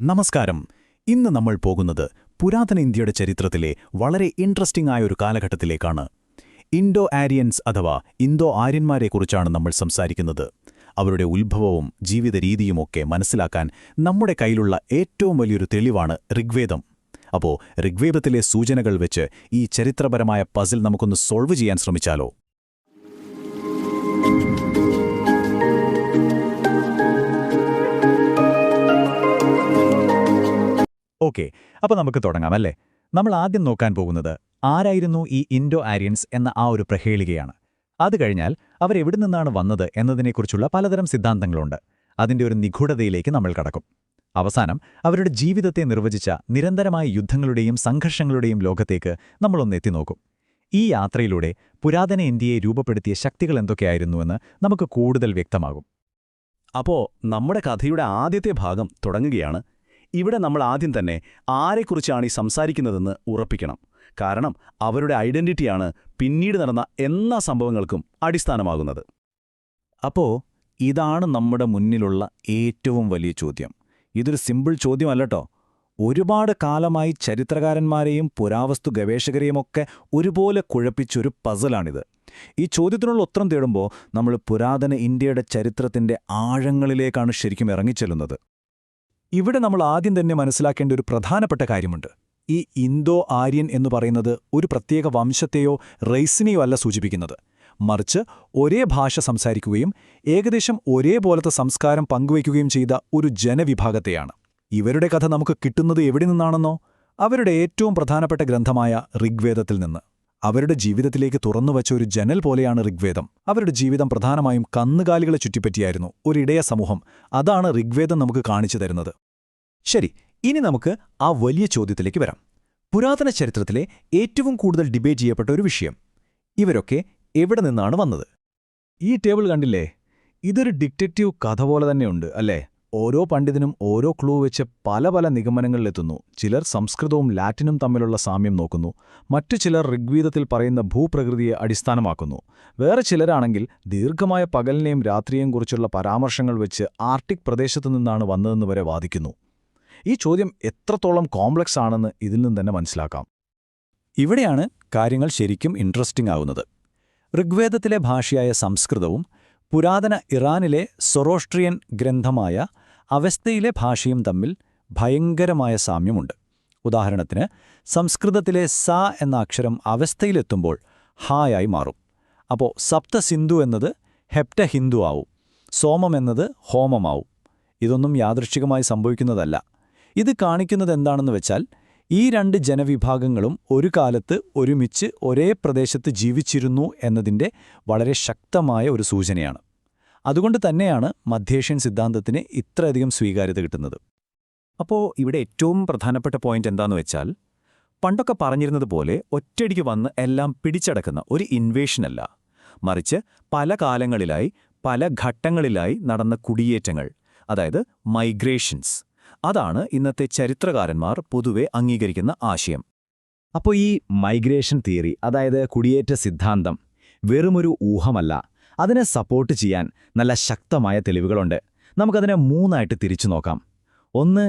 നമസ്കാരം. ഇന്ന് നമ്മൾ പോകുന്നത് പുരാതന ഇന്ത്യയുടെ ചരിത്രത്തിലെ വളരെ ഇൻട്രസ്റ്റിംഗ് ആയ ഒരു കാലഘട്ടത്തിലേക്കാണ്. ഇൻഡോ ആര്യൻസ് അഥവാ ഇന്തോ ആര്യന്മാരെക്കുറിച്ചാണ് നമ്മൾ സംസാരിക്കുന്നത്. അവരുടെ ഉത്ഭവവും ജീവിത രീതിയുമൊക്കെ മനസ്സിലാക്കാൻ നമ്മുടെ കയ്യിലുള്ള ഏറ്റവും വലിയൊരു തെളിവാണ് ഋഗ്വേദം. അപ്പോൾ ഋഗ്വേദത്തിലെ സൂചനകൾ വെച്ച് ഈ ചരിത്രപരമായ പസിൽ നമുക്കൊന്ന് സോൾവ് ചെയ്യാൻ ശ്രമിച്ചാലോ? ഓക്കെ, അപ്പോൾ നമുക്ക് തുടങ്ങാം അല്ലേ? നമ്മൾ ആദ്യം നോക്കാൻ പോകുന്നത് ആരായിരുന്നു ഈ ഇൻഡോ ആര്യൻസ് എന്ന ആ ഒരു പ്രഹേളികയാണ്. അത് കഴിഞ്ഞാൽ അവരെവിടെ നിന്നാണ് വന്നത് എന്നതിനെക്കുറിച്ചുള്ള പലതരം സിദ്ധാന്തങ്ങളുണ്ട്. അതിൻ്റെ ഒരു നിഗൂഢതയിലേക്ക് നമ്മൾ കടക്കും. അവസാനം അവരുടെ ജീവിതത്തെ നിർവചിച്ച നിരന്തരമായ യുദ്ധങ്ങളുടെയും സംഘർഷങ്ങളുടെയും ലോകത്തേക്ക് നമ്മളൊന്ന് എത്തിനോക്കും. ഈ യാത്രയിലൂടെ പുരാതന ഇന്ത്യയെ രൂപപ്പെടുത്തിയ ശക്തികൾ എന്തൊക്കെയായിരുന്നുവെന്ന് നമുക്ക് കൂടുതൽ വ്യക്തമാകും. അപ്പോൾ നമ്മുടെ കഥയുടെ ആദ്യത്തെ ഭാഗം തുടങ്ങുകയാണ്. ഇവിടെ നമ്മൾ ആദ്യം തന്നെ ആരെക്കുറിച്ചാണ് ഈ സംസാരിക്കുന്നതെന്ന് ഉറപ്പിക്കണം. കാരണം അവരുടെ ഐഡന്റിറ്റിയാണ് പിന്നീട് നടന്ന എല്ലാ സംഭവങ്ങൾക്കും അടിസ്ഥാനമാകുന്നത്. അപ്പോൾ ഇതാണ് നമ്മുടെ മുന്നിലുള്ള ഏറ്റവും വലിയ ചോദ്യം. ഇതൊരു സിമ്പിൾ ചോദ്യമല്ലട്ടോ. ഒരുപാട് കാലമായി ചരിത്രകാരന്മാരെയും പുരാവസ്തു ഗവേഷകരെയുമൊക്കെ ഒരുപോലെ കുഴപ്പിച്ചൊരു പസലാണിത്. ഈ ചോദ്യത്തിനുള്ള ഉത്തരം തേടുമ്പോൾ നമ്മൾ പുരാതന ഇന്ത്യയുടെ ചരിത്രത്തിന്റെ ആഴങ്ങളിലേക്കാണ് ശരിക്കും ഇറങ്ങിച്ചെല്ലുന്നത്. ഇവിടെ നമ്മൾ ആദ്യം തന്നെ മനസ്സിലാക്കേണ്ട ഒരു പ്രധാനപ്പെട്ട കാര്യമുണ്ട്. ഈ ഇന്തോ ആര്യൻ എന്ന് പറയുന്നത് ഒരു പ്രത്യേക വംശത്തെയോ റേസിനെയോ അല്ല സൂചിപ്പിക്കുന്നത്. മറിച്ച് ഒരേ ഭാഷ സംസാരിക്കുകയും ഏകദേശം ഒരേപോലത്തെ സംസ്കാരം പങ്കുവയ്ക്കുകയും ചെയ്ത ഒരു ജനവിഭാഗത്തെയാണ്. ഇവരുടെ കഥ നമുക്ക് കിട്ടുന്നത് എവിടെ നിന്നാണെന്നോ? അവരുടെ ഏറ്റവും പ്രധാനപ്പെട്ട ഗ്രന്ഥമായ ഋഗ്വേദത്തിൽ നിന്ന്. അവരുടെ ജീവിതത്തിലേക്ക് തുറന്നുവച്ച ഒരു ജനൽ പോലെയാണ് ഋഗ്വേദം. അവരുടെ ജീവിതം പ്രധാനമായും കന്നുകാലികളെ ചുറ്റിപ്പറ്റിയായിരുന്നു. ഒരിടയ സമൂഹം. അതാണ് ഋഗ്വേദം നമുക്ക് കാണിച്ചു തരുന്നത്. ശരി, ഇനി നമുക്ക് ആ വലിയ ചോദ്യത്തിലേക്ക് വരാം. പുരാതന ചരിത്രത്തിലെ ഏറ്റവും കൂടുതൽ ഡിബേറ്റ് ചെയ്യപ്പെട്ട ഒരു വിഷയം. ഇവരൊക്കെ എവിടെ നിന്നാണ് വന്നത്? ഈ ടേബിൾ കണ്ടില്ലേ? ഇതൊരു ഡിറ്റക്റ്റീവ് കഥ പോലെ തന്നെയുണ്ട് അല്ലേ? ഓരോ പണ്ഡിതനും ഓരോ ക്ലൂ വെച്ച് പല പല നിഗമനങ്ങളിലെത്തുന്നു. ചിലർ സംസ്കൃതവും ലാറ്റിനും തമ്മിലുള്ള സാമ്യം നോക്കുന്നു. മറ്റു ചിലർ ഋഗ്വേദത്തിൽ പറയുന്ന ഭൂപ്രകൃതിയെ അടിസ്ഥാനമാക്കുന്നു. വേറെ ചിലരാണെങ്കിൽ ദീർഘമായ പകലിനെയും രാത്രിയെയും കുറിച്ചുള്ള പരാമർശങ്ങൾ വെച്ച് ആർട്ടിക് പ്രദേശത്തു നിന്നാണ് വന്നതെന്ന് വരെ വാദിക്കുന്നു. ഈ ചോദ്യം എത്രത്തോളം കോംപ്ലക്സ് ആണെന്ന് ഇതിൽ നിന്ന് തന്നെ മനസ്സിലാക്കാം. ഇവിടെയാണ് കാര്യങ്ങൾ ശരിക്കും ഇൻട്രസ്റ്റിംഗ് ആവുന്നത്. ഋഗ്വേദത്തിലെ ഭാഷയായ സംസ്കൃതവും പുരാതന ഇറാനിലെ സൊറോസ്ട്രിയൻ ഗ്രന്ഥമായ അവസ്ഥയിലെ ഭാഷയും തമ്മിൽ ഭയങ്കരമായ സാമ്യമുണ്ട്. ഉദാഹരണത്തിന്, സംസ്കൃതത്തിലെ സ എന്ന അക്ഷരം അവസ്ഥയിലെത്തുമ്പോൾ ഹായായി മാറും. അപ്പോൾ സപ്തസിന്ധു എന്നത് ഹെപ്റ്റ ഹിന്ദു ആവും. സോമം എന്നത് ഹോമമാവും. ഇതൊന്നും യാദൃച്ഛികമായി സംഭവിക്കുന്നതല്ല. ഇത് കാണിക്കുന്നത് എന്താണെന്ന് വെച്ചാൽ, ഈ രണ്ട് ജനവിഭാഗങ്ങളും ഒരു കാലത്ത് ഒരുമിച്ച് ഒരേ പ്രദേശത്ത് ജീവിച്ചിരുന്നു എന്നതിൻ്റെ വളരെ ശക്തമായ ഒരു സൂചനയാണ്. അതുകൊണ്ട് തന്നെയാണ് മധ്യേഷ്യൻ സിദ്ധാന്തത്തിന് ഇത്രയധികം സ്വീകാര്യത കിട്ടുന്നത്. അപ്പോൾ ഇവിടെ ഏറ്റവും പ്രധാനപ്പെട്ട പോയിന്റ് എന്താണെന്ന് വെച്ചാൽ, പണ്ടൊക്കെ പറഞ്ഞിരുന്നതുപോലെ ഒറ്റയടിക്ക് വന്ന് എല്ലാം പിടിച്ചടക്കുന്ന ഒരു ഇൻവേഷനല്ല, മറിച്ച് പല കാലങ്ങളിലായി പല ഘട്ടങ്ങളിലായി നടന്ന കുടിയേറ്റങ്ങൾ, അതായത് മൈഗ്രേഷൻസ്. അതാണ് ഇന്നത്തെ ചരിത്രകാരന്മാർ പൊതുവെ അംഗീകരിക്കുന്ന ആശയം. അപ്പോൾ ഈ മൈഗ്രേഷൻ തിയറി, അതായത് കുടിയേറ്റ സിദ്ധാന്തം, വെറുമൊരു ഊഹമല്ല. അതിനെ സപ്പോർട്ട് ചെയ്യാൻ നല്ല ശക്തമായ തെളിവുകളുണ്ട്. നമുക്കതിനെ മൂന്നായിട്ട് തിരിച്ചു നോക്കാം. ഒന്ന്,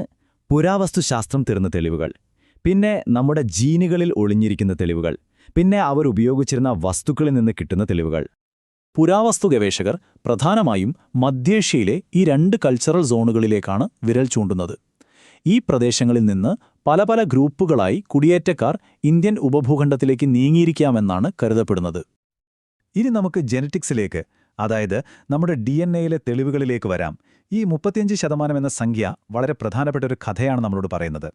പുരാവസ്തുശാസ്ത്രം തരുന്ന തെളിവുകൾ. പിന്നെ നമ്മുടെ ജീനുകളിൽ ഒളിഞ്ഞിരിക്കുന്ന തെളിവുകൾ. പിന്നെ അവർ ഉപയോഗിച്ചിരുന്ന വസ്തുക്കളിൽ നിന്ന് കിട്ടുന്ന തെളിവുകൾ. പുരാവസ്തു ഗവേഷകർ പ്രധാനമായും മധ്യേഷ്യയിലെ ഈ രണ്ട് കൾച്ചറൽ സോണുകളിലേക്കാണ് വിരൽ ചൂണ്ടുന്നത്. ഈ പ്രദേശങ്ങളിൽ നിന്ന് പല പല ഗ്രൂപ്പുകളായി കുടിയേറ്റക്കാർ ഇന്ത്യൻ ഉപഭൂഖണ്ഡത്തിലേക്ക് നീങ്ങിയിരിക്കാമെന്നാണ് കരുതപ്പെടുന്നത്. ഇനി നമുക്ക് ജെനറ്റിക്സിലേക്ക്, അതായത് നമ്മുടെ DNA-യിലെ തെളിവുകളിലേക്ക് വരാം. ഈ 35% എന്ന സംഖ്യ വളരെ പ്രധാനപ്പെട്ട ഒരു കഥയാണ് നമ്മളോട് പറയുന്നത്.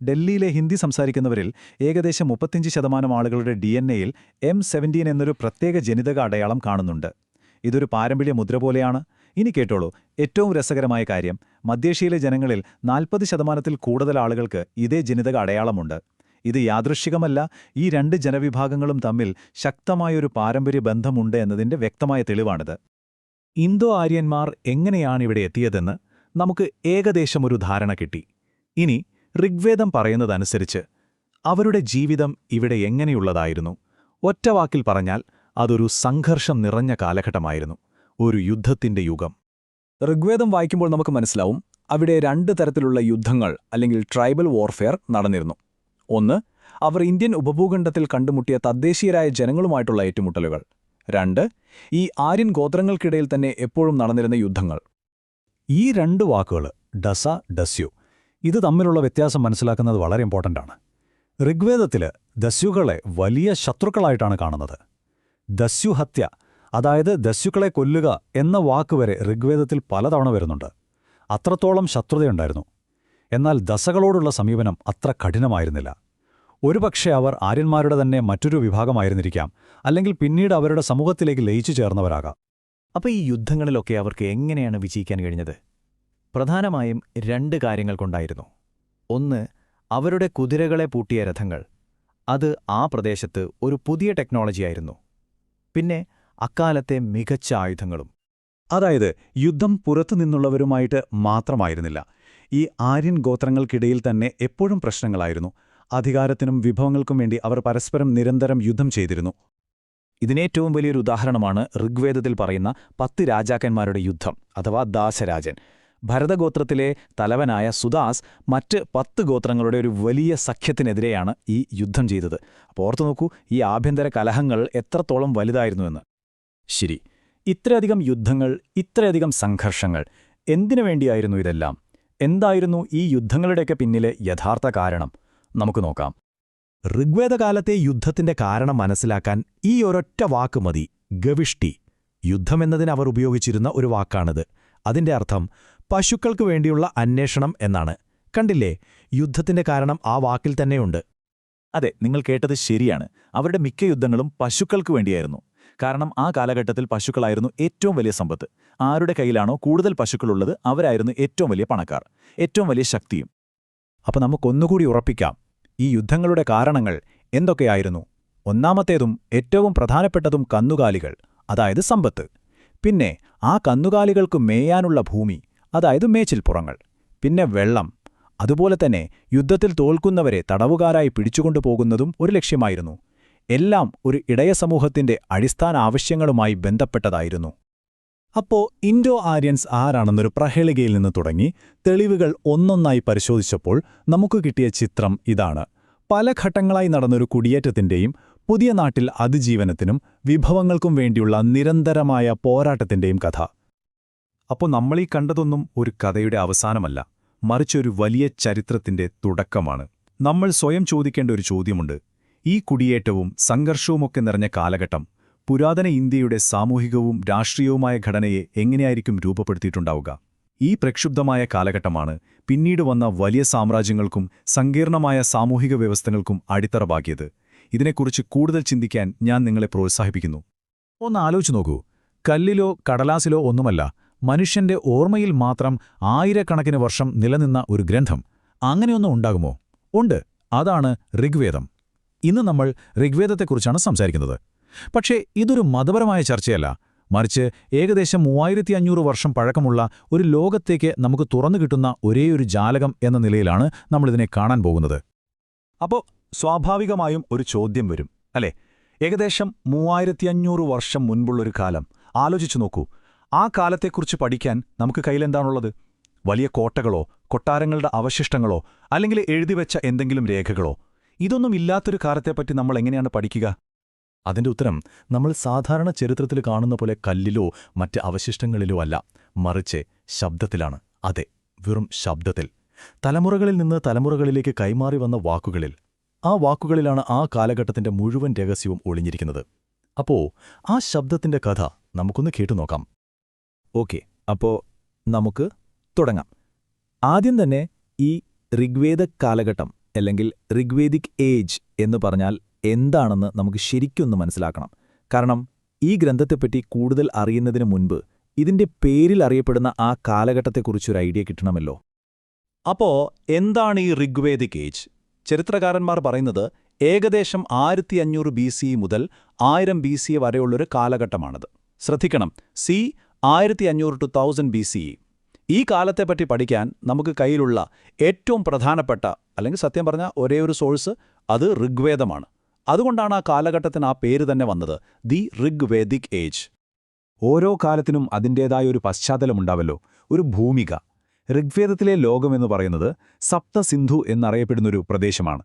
ഡൽഹിയിലെ ഹിന്ദി സംസാരിക്കുന്നവരിൽ ഏകദേശം 35% ആളുകളുടെ DNA-യിൽ M17 എന്നൊരു പ്രത്യേക ജനിതക അടയാളം കാണുന്നുണ്ട്. ഇതൊരു പാരമ്പര്യ മുദ്ര പോലെയാണ്. ഇനി കേട്ടോളൂ, ഏറ്റവും രസകരമായ കാര്യം, മധ്യേഷ്യയിലെ ജനങ്ങളിൽ 40%-ൽ കൂടുതൽ ആളുകൾക്ക് ഇതേ ജനിതക അടയാളമുണ്ട്. ഇത് യാദൃശ്ചികമല്ല. ഈ രണ്ട് ജനവിഭാഗങ്ങളും തമ്മിൽ ശക്തമായൊരു പാരമ്പര്യ ബന്ധമുണ്ട് എന്നതിൻ്റെ വ്യക്തമായ തെളിവാണിത്. ഇന്തോ ആര്യന്മാർ എങ്ങനെയാണ് ഇവിടെ എത്തിയതെന്ന് നമുക്ക് ഏകദേശം ഒരു ധാരണ കിട്ടി. ഇനി ഋഗ്വേദം പറയുന്നതനുസരിച്ച് അവരുടെ ജീവിതം ഇവിടെ എങ്ങനെയുള്ളതായിരുന്നു? ഒറ്റവാക്കിൽ പറഞ്ഞാൽ അതൊരു സംഘർഷം നിറഞ്ഞ കാലഘട്ടമായിരുന്നു. ഒരു യുദ്ധത്തിന്റെ യുഗം. ഋഗ്വേദം വായിക്കുമ്പോൾ നമുക്ക് മനസ്സിലാവും, അവിടെ 2 തരത്തിലുള്ള യുദ്ധങ്ങൾ അല്ലെങ്കിൽ ട്രൈബൽ വാർഫെയർ നടന്നിരുന്നു. ഒന്ന്, അവർ ഇന്ത്യൻ ഉപഭൂഖണ്ഡത്തിൽ കണ്ടുമുട്ടിയ തദ്ദേശീയരായ ജനങ്ങളുമായിട്ടുള്ള ഏറ്റുമുട്ടലുകൾ. 2, ഈ ആര്യൻ ഗോത്രങ്ങൾക്കിടയിൽ തന്നെ എപ്പോഴും നടന്നിരുന്ന യുദ്ധങ്ങൾ. ഈ 2 വാക്കുകൾ ഡസ, ഡസ്യു, ഇത് തമ്മിലുള്ള വ്യത്യാസം മനസ്സിലാക്കുന്നത് വളരെ ഇമ്പോർട്ടൻ്റാണ്. ഋഗ്വേദത്തിൽ ദസ്യുകളെ വലിയ ശത്രുക്കളായിട്ടാണ് കാണുന്നത്. ദസ്യുഹത്യ, അതായത് ദസ്യുക്കളെ കൊല്ലുക എന്ന വാക്കുവരെ ഋഗ്വേദത്തിൽ പലതവണ വരുന്നുണ്ട്. അത്രത്തോളം ശത്രുതയുണ്ടായിരുന്നു. എന്നാൽ ദസകളോടുള്ള സമീപനം അത്ര കഠിനമായിരുന്നില്ല. ഒരുപക്ഷെ അവർ ആര്യന്മാരുടെ തന്നെ മറ്റൊരു വിഭാഗമായിരുന്നിരിക്കാം, അല്ലെങ്കിൽ പിന്നീട് അവരുടെ സമൂഹത്തിലേക്ക് ലയിച്ചു ചേർന്നവരാകാം. അപ്പോൾ ഈ യുദ്ധങ്ങളിലൊക്കെ അവർക്ക് എങ്ങനെയാണ് വിജയിക്കാൻ കഴിഞ്ഞത്? പ്രധാനമായും 2 കാര്യങ്ങൾ കൊണ്ടായിരുന്നു. ഒന്ന്, അവരുടെ കുതിരകളെ പൂട്ടിയ രഥങ്ങൾ. അത് ആ പ്രദേശത്ത് ഒരു പുതിയ ടെക്നോളജിയായിരുന്നു. പിന്നെ അക്കാലത്തെ മികച്ച ആയുധങ്ങളും. അതായത് യുദ്ധം പുറത്തുനിന്നുള്ളവരുമായിട്ട് മാത്രമായിരുന്നില്ല. ഈ ആര്യൻ ഗോത്രങ്ങൾക്കിടയിൽ തന്നെ എപ്പോഴും പ്രശ്നങ്ങളായിരുന്നു. അധികാരത്തിനും വിഭവങ്ങൾക്കും വേണ്ടി അവർ പരസ്പരം നിരന്തരം യുദ്ധം ചെയ്തിരുന്നു. ഇതിനേറ്റവും വലിയൊരു ഉദാഹരണമാണ് ഋഗ്വേദത്തിൽ പറയുന്ന 10 രാജാക്കന്മാരുടെ യുദ്ധം, അഥവാ ദാസരാജൻ. ഭരതഗോത്രത്തിലെ തലവനായ സുദാസ് മറ്റ് 10 ഗോത്രങ്ങളുടെ ഒരു വലിയ സഖ്യത്തിനെതിരെയാണ് ഈ യുദ്ധം ചെയ്തത്. അപ്പോൾ ഓർത്തു നോക്കൂ, ഈ ആഭ്യന്തര കലഹങ്ങൾ എത്രത്തോളം വലുതായിരുന്നുവെന്ന്. ശരി, ഇത്രയധികം യുദ്ധങ്ങൾ, ഇത്രയധികം സംഘർഷങ്ങൾ, എന്തിനു വേണ്ടിയായിരുന്നു ഇതെല്ലാം? എന്തായിരുന്നു ഈ യുദ്ധങ്ങളുടെയൊക്കെ പിന്നിലെ യഥാർത്ഥ കാരണം? നമുക്ക് നോക്കാം. ഋഗ്വേദകാലത്തെ യുദ്ധത്തിന്റെ കാരണം മനസ്സിലാക്കാൻ ഈ ഒരൊറ്റ വാക്ക് മതി: ഗവിഷ്ടി. യുദ്ധമെന്നതിന് അവർ ഉപയോഗിച്ചിരുന്ന ഒരു വാക്കാണിത്. അതിന്റെ അർത്ഥം പശുക്കൾക്ക് വേണ്ടിയുള്ള അന്വേഷണം എന്നാണ്. കണ്ടില്ലേ, യുദ്ധത്തിന്റെ കാരണം ആ വാക്കിൽ തന്നെയുണ്ട്. അതെ, നിങ്ങൾ കേട്ടത് ശരിയാണ്. അവരുടെ മിക്ക യുദ്ധങ്ങളും പശുക്കൾക്ക് വേണ്ടിയായിരുന്നു. കാരണം ആ കാലഘട്ടത്തിൽ പശുക്കളായിരുന്നു ഏറ്റവും വലിയ സമ്പത്ത്. ആരുടെ കയ്യിലാണോ കൂടുതൽ പശുക്കളുള്ളത് അവരായിരുന്നു ഏറ്റവും വലിയ പണക്കാർ, ഏറ്റവും വലിയ ശക്തിയും. അപ്പോൾ നമുക്കൊന്നുകൂടി ഉറപ്പിക്കാം, ഈ യുദ്ധങ്ങളുടെ കാരണങ്ങൾ എന്തൊക്കെയായിരുന്നു? ഒന്നാമത്തേതും ഏറ്റവും പ്രധാനപ്പെട്ടതും കന്നുകാലികൾ, അതായത് സമ്പത്ത്. പിന്നെ ആ കന്നുകാലികൾക്ക് മേയാനുള്ള ഭൂമി, അതായത് മേച്ചിൽപ്പുറങ്ങൾ. പിന്നെ വെള്ളം. അതുപോലെ തന്നെ യുദ്ധത്തിൽ തോൽക്കുന്നവരെ തടവുകാരായി പിടിച്ചുകൊണ്ടുപോകുന്നതും ഒരു ലക്ഷ്യമായിരുന്നു. എല്ലാം ഒരു ഇടയ സമൂഹത്തിന്റെ അടിസ്ഥാന ആവശ്യങ്ങളുമായി ബന്ധപ്പെട്ടതായിരുന്നു. അപ്പോൾ ഇൻഡോ ആര്യൻസ് ആരാണെന്നൊരു പ്രഹേളികയിൽ നിന്ന് തുടങ്ങി തെളിവുകൾ ഒന്നൊന്നായി പരിശോധിച്ചപ്പോൾ നമുക്ക് കിട്ടിയ ചിത്രം ഇതാണ്. പല ഘട്ടങ്ങളായി നടന്നൊരു കുടിയേറ്റത്തിന്റെയും പുതിയ നാട്ടിൽ അതിജീവനത്തിനും വിഭവങ്ങൾക്കും വേണ്ടിയുള്ള നിരന്തരമായ പോരാട്ടത്തിന്റെയും കഥ. അപ്പോൾ നമ്മളീ കണ്ടതൊന്നും ഒരു കഥയുടെ അവസാനമല്ല, മറിച്ചൊരു വലിയ ചരിത്രത്തിന്റെ തുടക്കമാണ്. നമ്മൾ സ്വയം ചോദിക്കേണ്ട ഒരു ചോദ്യമുണ്ട്: ഈ കുടിയേറ്റവും സംഘർഷവുമൊക്കെ നിറഞ്ഞ കാലഘട്ടം പുരാതന ഇന്ത്യയുടെ സാമൂഹികവും രാഷ്ട്രീയവുമായ ഘടനയെ എങ്ങനെയായിരിക്കും രൂപപ്പെടുത്തിയിട്ടുണ്ടാവുക? ഈ പ്രക്ഷുബ്ധമായ കാലഘട്ടമാണ് പിന്നീട് വന്ന വലിയ സാമ്രാജ്യങ്ങൾക്കും സങ്കീർണമായ സാമൂഹിക വ്യവസ്ഥകൾക്കും അടിത്തറ പാകിയത്. ഇതിനെക്കുറിച്ച് കൂടുതൽ ചിന്തിക്കാൻ ഞാൻ നിങ്ങളെ പ്രോത്സാഹിപ്പിക്കുന്നു. ഒന്ന് ആലോചിച്ചു നോക്കൂ, കല്ലിലോ കടലാസിലോ ഒന്നുമല്ല, മനുഷ്യന്റെ ഓർമ്മയിൽ മാത്രം ആയിരക്കണക്കിന് വർഷം നിലനിന്ന ഒരു ഗ്രന്ഥം. അങ്ങനെയൊന്നും ഉണ്ടാകുമോ? ഉണ്ട്. അതാണ് ഋഗ്വേദം. ഇന്ന് നമ്മൾ ഋഗ്വേദത്തെക്കുറിച്ചാണ് സംസാരിക്കുന്നത്. പക്ഷേ ഇതൊരു മതപരമായ ചർച്ചയല്ല, മറിച്ച് ഏകദേശം 3500 വർഷം പഴക്കമുള്ള ഒരു ലോകത്തേക്ക് നമുക്ക് തുറന്നു കിട്ടുന്ന ഒരേയൊരു ജാലകം എന്ന നിലയിലാണ് നമ്മളിതിനെ കാണാൻ പോകുന്നത്. അപ്പോൾ സ്വാഭാവികമായും ഒരു ചോദ്യം വരും, അല്ലേ? ഏകദേശം 3500 വർഷം മുൻപുള്ളൊരു കാലം ആലോചിച്ചു നോക്കൂ. ആ കാലത്തെക്കുറിച്ച് പഠിക്കാൻ നമുക്ക് കയ്യിലെന്താണുള്ളത്? വലിയ കോട്ടകളോ കൊട്ടാരങ്ങളുടെ അവശിഷ്ടങ്ങളോ അല്ലെങ്കിൽ എഴുതിവെച്ച എന്തെങ്കിലും രേഖകളോ? ഇതൊന്നും ഇല്ലാത്തൊരു കാലത്തെപ്പറ്റി നമ്മൾ എങ്ങനെയാണ് പഠിക്കുക? അതിന്റെ ഉത്തരം നമ്മൾ സാധാരണ ചരിത്രത്തിൽ കാണുന്ന പോലെ കല്ലിലോ മറ്റ് അവശിഷ്ടങ്ങളിലോ അല്ല, മറിച്ച് ശബ്ദത്തിലാണ്. അതെ, വെറും ശബ്ദത്തിൽ. തലമുറകളിൽ നിന്ന് തലമുറകളിലേക്ക് കൈമാറി വന്ന വാക്കുകളിൽ. ആ വാക്കുകളിലാണ് ആ കാലഘട്ടത്തിന്റെ മുഴുവൻ രഹസ്യവും ഒളിഞ്ഞിരിക്കുന്നത്. അപ്പോ ആ ശബ്ദത്തിന്റെ കഥ നമുക്കൊന്ന് കേട്ടുനോക്കാം. ഓക്കെ, അപ്പോൾ നമുക്ക് തുടങ്ങാം. ആദ്യം തന്നെ ഈ ഋഗ്വേദ കാലഘട്ടം അല്ലെങ്കിൽ ഋഗ്വേദിക് ഏജ് എന്ന് പറഞ്ഞാൽ എന്താണെന്ന് നമുക്ക് ശരിക്കൊന്ന് മനസ്സിലാക്കണം. കാരണം ഈ ഗ്രന്ഥത്തെപ്പറ്റി കൂടുതൽ അറിയുന്നതിന് മുൻപ് ഇതിന്റെ പേരിൽ അറിയപ്പെടുന്ന ആ കാലഘട്ടത്തെക്കുറിച്ചൊരു ഐഡിയ കിട്ടണമല്ലോ. അപ്പോൾ എന്താണ് ഈ ഋഗ്വേദിക് ഏജ്? ചരിത്രകാരന്മാർ പറയുന്നത് ഏകദേശം 1500 BCE മുതൽ 1000 BCE വരെയുള്ളൊരു കാലഘട്ടമാണത്. ശ്രദ്ധിക്കണം, 1500 to 1000 BCE. ഈ കാലത്തെപ്പറ്റി പഠിക്കാൻ നമുക്ക് കയ്യിലുള്ള ഏറ്റവും പ്രധാനപ്പെട്ട, അല്ലെങ്കിൽ സത്യം പറഞ്ഞ ഒരേ ഒരു സോഴ്സ്, അത് ഋഗ്വേദമാണ്. അതുകൊണ്ടാണ് ആ കാലഘട്ടത്തിന് ആ പേര് തന്നെ വന്നത്, ദി ഋഗ്വേദിക് ഏജ്. ഓരോ കാലത്തിനും അതിൻ്റേതായ ഒരു പശ്ചാത്തലമുണ്ടാവല്ലോ, ഒരു ഭൂമിക. ഋഗ്വേദത്തിലെ ലോകമെന്ന് പറയുന്നത് സപ്തസിന്ധു എന്നറിയപ്പെടുന്നൊരു പ്രദേശമാണ്.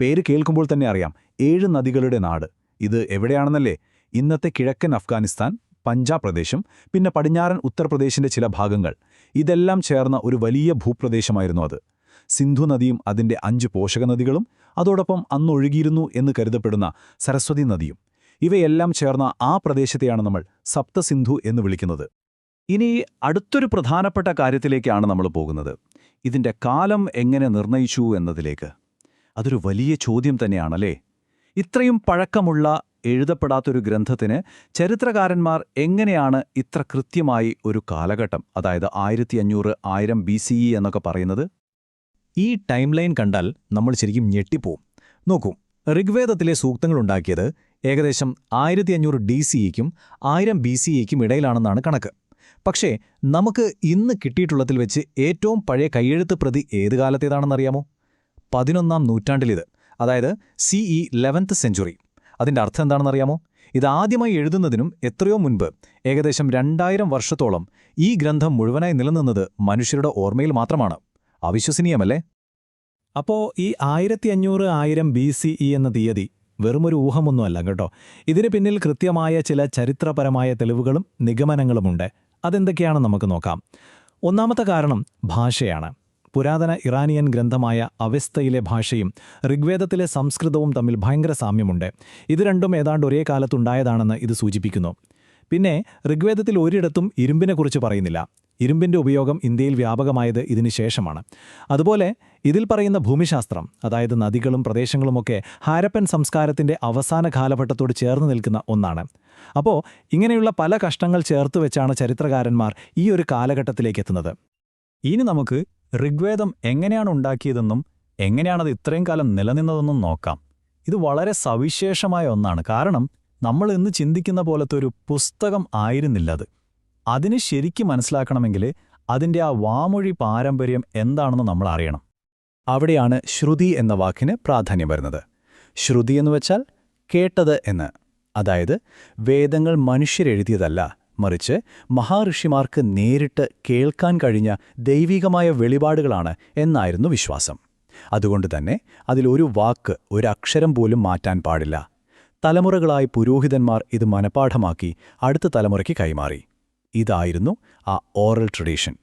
പേര് കേൾക്കുമ്പോൾ തന്നെ അറിയാം, 7 നദികളുടെ നാട്. ഇത് എവിടെയാണെന്നല്ലേ? ഇന്നത്തെ കിഴക്കൻ അഫ്ഗാനിസ്ഥാൻ, പഞ്ചാബ് പ്രദേശം, പിന്നെ പടിഞ്ഞാറൻ ഉത്തർപ്രദേശിന്റെ ചില ഭാഗങ്ങൾ, ഇതെല്ലാം ചേർന്ന ഒരു വലിയ ഭൂപ്രദേശമായിരുന്നു അത്. സിന്ധു നദിയും അതിന്റെ 5 പോഷകനദികളും, അതോടൊപ്പം അന്നൊഴുകിയിരുന്നു എന്ന് കരുതപ്പെടുന്ന സരസ്വതി നദിയും, ഇവയെല്ലാം ചേർന്ന ആ പ്രദേശത്തെയാണ് നമ്മൾ സപ്തസിന്ധു എന്ന് വിളിക്കുന്നത്. ഇനി അടുത്തൊരു പ്രധാനപ്പെട്ട കാര്യത്തിലേക്കാണ് നമ്മൾ പോകുന്നത്. ഇതിന്റെ കാലം എങ്ങനെ നിർണയിച്ചു എന്നതിലേക്ക്. അതൊരു വലിയ ചോദ്യം തന്നെയാണല്ലേ? ഇത്രയും പഴക്കമുള്ള എഴുതപ്പെടാത്തൊരു ഗ്രന്ഥത്തിന് ചരിത്രകാരന്മാർ എങ്ങനെയാണ് ഇത്ര കൃത്യമായി ഒരു കാലഘട്ടം, അതായത് 1500 1000 BCE എന്നൊക്കെ പറയുന്നത്? ഈ ടൈം ലൈൻ കണ്ടാൽ നമ്മൾ ശരിക്കും ഞെട്ടിപ്പോവും. നോക്കൂ, ഋഗ്വേദത്തിലെ സൂക്തങ്ങളുണ്ടാക്കിയത് ഏകദേശം 1500 DCEക്കും 1000 BCEക്കും ഇടയിലാണെന്നാണ് കണക്ക്. പക്ഷേ നമുക്ക് ഇന്ന് കിട്ടിയിട്ടുള്ളതിൽ വെച്ച് ഏറ്റവും പഴയ കൈയെഴുത്ത് പ്രതി ഏത് കാലത്തേതാണെന്നറിയാമോ? 11ാം നൂറ്റാണ്ടിലിത്, അതായത് CE 11th century. അതിൻ്റെ അർത്ഥം എന്താണെന്നറിയാമോ? ഇത് ആദ്യമായി എഴുതുന്നതിനും എത്രയോ മുൻപ്, ഏകദേശം 2000 വർഷത്തോളം ഈ ഗ്രന്ഥം മുഴുവനായി നിലനിന്നത് മനുഷ്യരുടെ ഓർമ്മയിൽ മാത്രമാണ്. അവിശ്വസനീയമല്ലേ? അപ്പോൾ ഈ 1500 1000 BCE എന്ന തീയതി വെറുമൊരു ഊഹമൊന്നുമല്ല കേട്ടോ. ഇതിന് പിന്നിൽ കൃത്യമായ ചില ചരിത്രപരമായ തെളിവുകളും നിഗമനങ്ങളുമുണ്ട്. അതെന്തൊക്കെയാണ് നമുക്ക് നോക്കാം. ഒന്നാമത്തെ കാരണം ഭാഷയാണ്. പുരാതന ഇറാനിയൻ ഗ്രന്ഥമായ അവസ്ഥയിലെ ഭാഷയും ഋഗ്വേദത്തിലെ സംസ്കൃതവും തമ്മിൽ ഭയങ്കര സാമ്യമുണ്ട്. ഇത് രണ്ടും ഏതാണ്ട് ഒരേ കാലത്തുണ്ടായതാണെന്ന് ഇത് സൂചിപ്പിക്കുന്നു. പിന്നെ ഋഗ്വേദത്തിൽ ഒരിടത്തും ഇരുമ്പിനെക്കുറിച്ച് പറയുന്നില്ല. ഇരുമ്പിൻ്റെ ഉപയോഗം ഇന്ത്യയിൽ വ്യാപകമായത് ഇതിനു ശേഷമാണ്. അതുപോലെ ഇതിൽ പറയുന്ന ഭൂമിശാസ്ത്രം, അതായത് നദികളും പ്രദേശങ്ങളുമൊക്കെ ഹാരപ്പൻ സംസ്കാരത്തിൻ്റെ അവസാന കാലഘട്ടത്തോട് ചേർന്ന് നിൽക്കുന്ന ഒന്നാണ്. അപ്പോൾ ഇങ്ങനെയുള്ള പല കഷ്ടങ്ങൾ ചേർത്ത് വെച്ചാണ് ചരിത്രകാരന്മാർ ഈ ഒരു കാലഘട്ടത്തിലേക്ക് എത്തുന്നത്. ഇനി നമുക്ക് ഋഗ്വേദം എങ്ങനെയാണ് ഉണ്ടാക്കിയതെന്നും എങ്ങനെയാണത് ഇത്രയും കാലം നിലനിന്നതെന്നും നോക്കാം. ഇത് വളരെ സവിശേഷമായ ഒന്നാണ്. കാരണം നമ്മൾ ഇന്ന് ചിന്തിക്കുന്ന പോലത്തെ ഒരു പുസ്തകം ആയിരുന്നില്ല അത്. അതിന് ശരിക്കും മനസ്സിലാക്കണമെങ്കിൽ അതിൻ്റെ ആ വാമൊഴി പാരമ്പര്യം എന്താണെന്ന് നമ്മൾ അറിയണം. അവിടെയാണ് ശ്രുതി എന്ന വാക്കിന് പ്രാധാന്യം വരുന്നത്. ശ്രുതി എന്ന് വെച്ചാൽ കേട്ടത് എന്ന്. അതായത് വേദങ്ങൾ മനുഷ്യരെഴുതിയതല്ല, മറിച്ച് മഹാഋഷിമാർക്ക് നേരിട്ട് കേൾക്കാൻ കഴിഞ്ഞ ദൈവികമായ വെളിപാടുകളാണ് എന്നായിരുന്നു വിശ്വാസം. അതുകൊണ്ടുതന്നെ അതിലൊരു വാക്ക്, ഒരക്ഷരം പോലും മാറ്റാൻ പാടില്ല. തലമുറകളായി പുരോഹിതന്മാർ ഇത് മനഃപാഠമാക്കി അടുത്ത തലമുറയ്ക്ക് കൈമാറി. ഇതായിരുന്നു ആ ഓറൽ ട്രഡീഷൻ.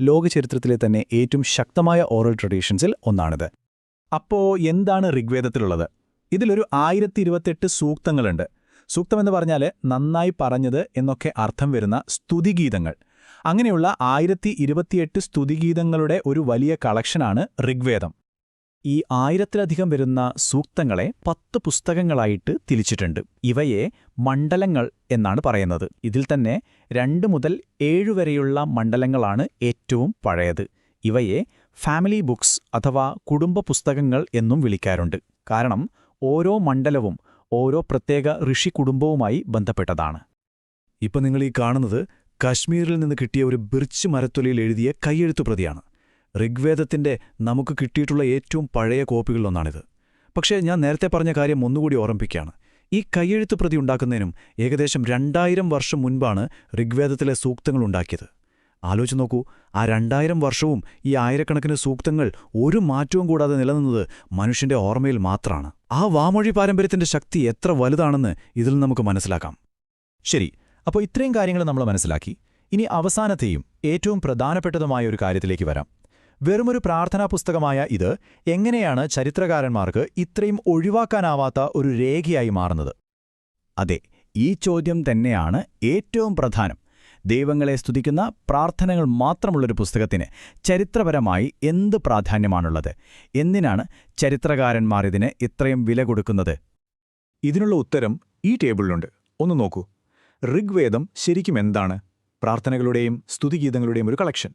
ലോകചരിത്രത്തിലെ തന്നെ ഏറ്റവും ശക്തമായ ഓറൽ ട്രഡീഷൻസിൽ ഒന്നാണിത്. അപ്പോൾ എന്താണ് ഋഗ്വേദത്തിലുള്ളത്? ഇതിലൊരു 1028 സൂക്തങ്ങളുണ്ട്. സൂക്തമെന്ന് പറഞ്ഞാൽ നന്നായി പറഞ്ഞത് എന്നൊക്കെ അർത്ഥം വരുന്ന സ്തുതിഗീതങ്ങൾ. അങ്ങനെയുള്ള 1028 സ്തുതിഗീതങ്ങളുടെ ഒരു വലിയ കളക്ഷനാണ് ഋഗ്വേദം. ഈ 1000-ലധികം വരുന്ന സൂക്തങ്ങളെ 10 പുസ്തകങ്ങളായിട്ട് തിരിച്ചിട്ടുണ്ട്. ഇവയെ മണ്ഡലങ്ങൾ എന്നാണ് പറയുന്നത്. ഇതിൽ തന്നെ 2 മുതൽ 7 വരെയുള്ള മണ്ഡലങ്ങളാണ് ഏറ്റവും പഴയത്. ഇവയെ ഫാമിലി ബുക്സ് അഥവാ കുടുംബ പുസ്തകങ്ങൾ എന്നും വിളിക്കാറുണ്ട്. കാരണം ഓരോ മണ്ഡലവും ഓരോ പ്രത്യേക ഋഷി കുടുംബവുമായി ബന്ധപ്പെട്ടതാണ്. ഇപ്പം നിങ്ങൾ ഈ കാണുന്നത് കശ്മീരിൽ നിന്ന് കിട്ടിയ ഒരു ബിർച്ച് മരത്തൊലിയിൽ എഴുതിയ കൈയെഴുത്തു പ്രതിയാണ്. ഋഗ്വേദത്തിൻ്റെ നമുക്ക് കിട്ടിയിട്ടുള്ള ഏറ്റവും പഴയ കോപ്പികളിലൊന്നാണിത്. പക്ഷേ ഞാൻ നേരത്തെ പറഞ്ഞ കാര്യം ഒന്നുകൂടി ഓർമ്മിപ്പിക്കുകയാണ്. ഈ കൈയെഴുത്തു പ്രതി ഉണ്ടാക്കുന്നതിനും ഏകദേശം 2000 വർഷം മുൻപാണ് ഋഗ്വേദത്തിലെ സൂക്തങ്ങൾ ഉണ്ടാക്കിയത്. ആലോചിച്ച് നോക്കൂ, ആ 2000 വർഷവും ഈ ആയിരക്കണക്കിന് സൂക്തങ്ങൾ ഒരു മാറ്റവും കൂടാതെ നിലനിന്നത് മനുഷ്യന്റെ ഓർമ്മയിൽ മാത്രമാണ്. ആ വാമൊഴി പാരമ്പര്യത്തിന്റെ ശക്തി എത്ര വലുതാണെന്ന് ഇതിൽ നമുക്ക് മനസ്സിലാക്കാം. ശരി, അപ്പോൾ ഇത്രയും കാര്യങ്ങൾ നമ്മൾ മനസ്സിലാക്കി. ഇനി അവസാനത്തെയും ഏറ്റവും പ്രധാനപ്പെട്ടതുമായ ഒരു കാര്യത്തിലേക്ക് വരാം. വെറുമൊരു പ്രാർത്ഥനാ പുസ്തകമായ ഇത് എങ്ങനെയാണ് ചരിത്രകാരന്മാർക്ക് ഇത്രയും ഒഴിവാക്കാനാവാത്ത ഒരു രേഖയായി മാറുന്നത്? അതെ, ഈ ചോദ്യം തന്നെയാണ് ഏറ്റവും പ്രധാനം. ദൈവങ്ങളെ സ്തുതിക്കുന്ന പ്രാർത്ഥനകൾ മാത്രമുള്ളൊരു പുസ്തകത്തിന് ചരിത്രപരമായി എന്ത് പ്രാധാന്യമാണുള്ളത്? എന്തിനാണ് ചരിത്രകാരന്മാർ ഇതിന് ഇത്രയും വില കൊടുക്കുന്നത്? ഇതിനുള്ള ഉത്തരം ഈ ടേബിളിലുണ്ട്. ഒന്ന് നോക്കൂ. ഋഗ്വേദം ശരിക്കും എന്താണ്? പ്രാർത്ഥനകളുടെയും സ്തുതിഗീതങ്ങളുടെയും ഒരു കളക്ഷൻ.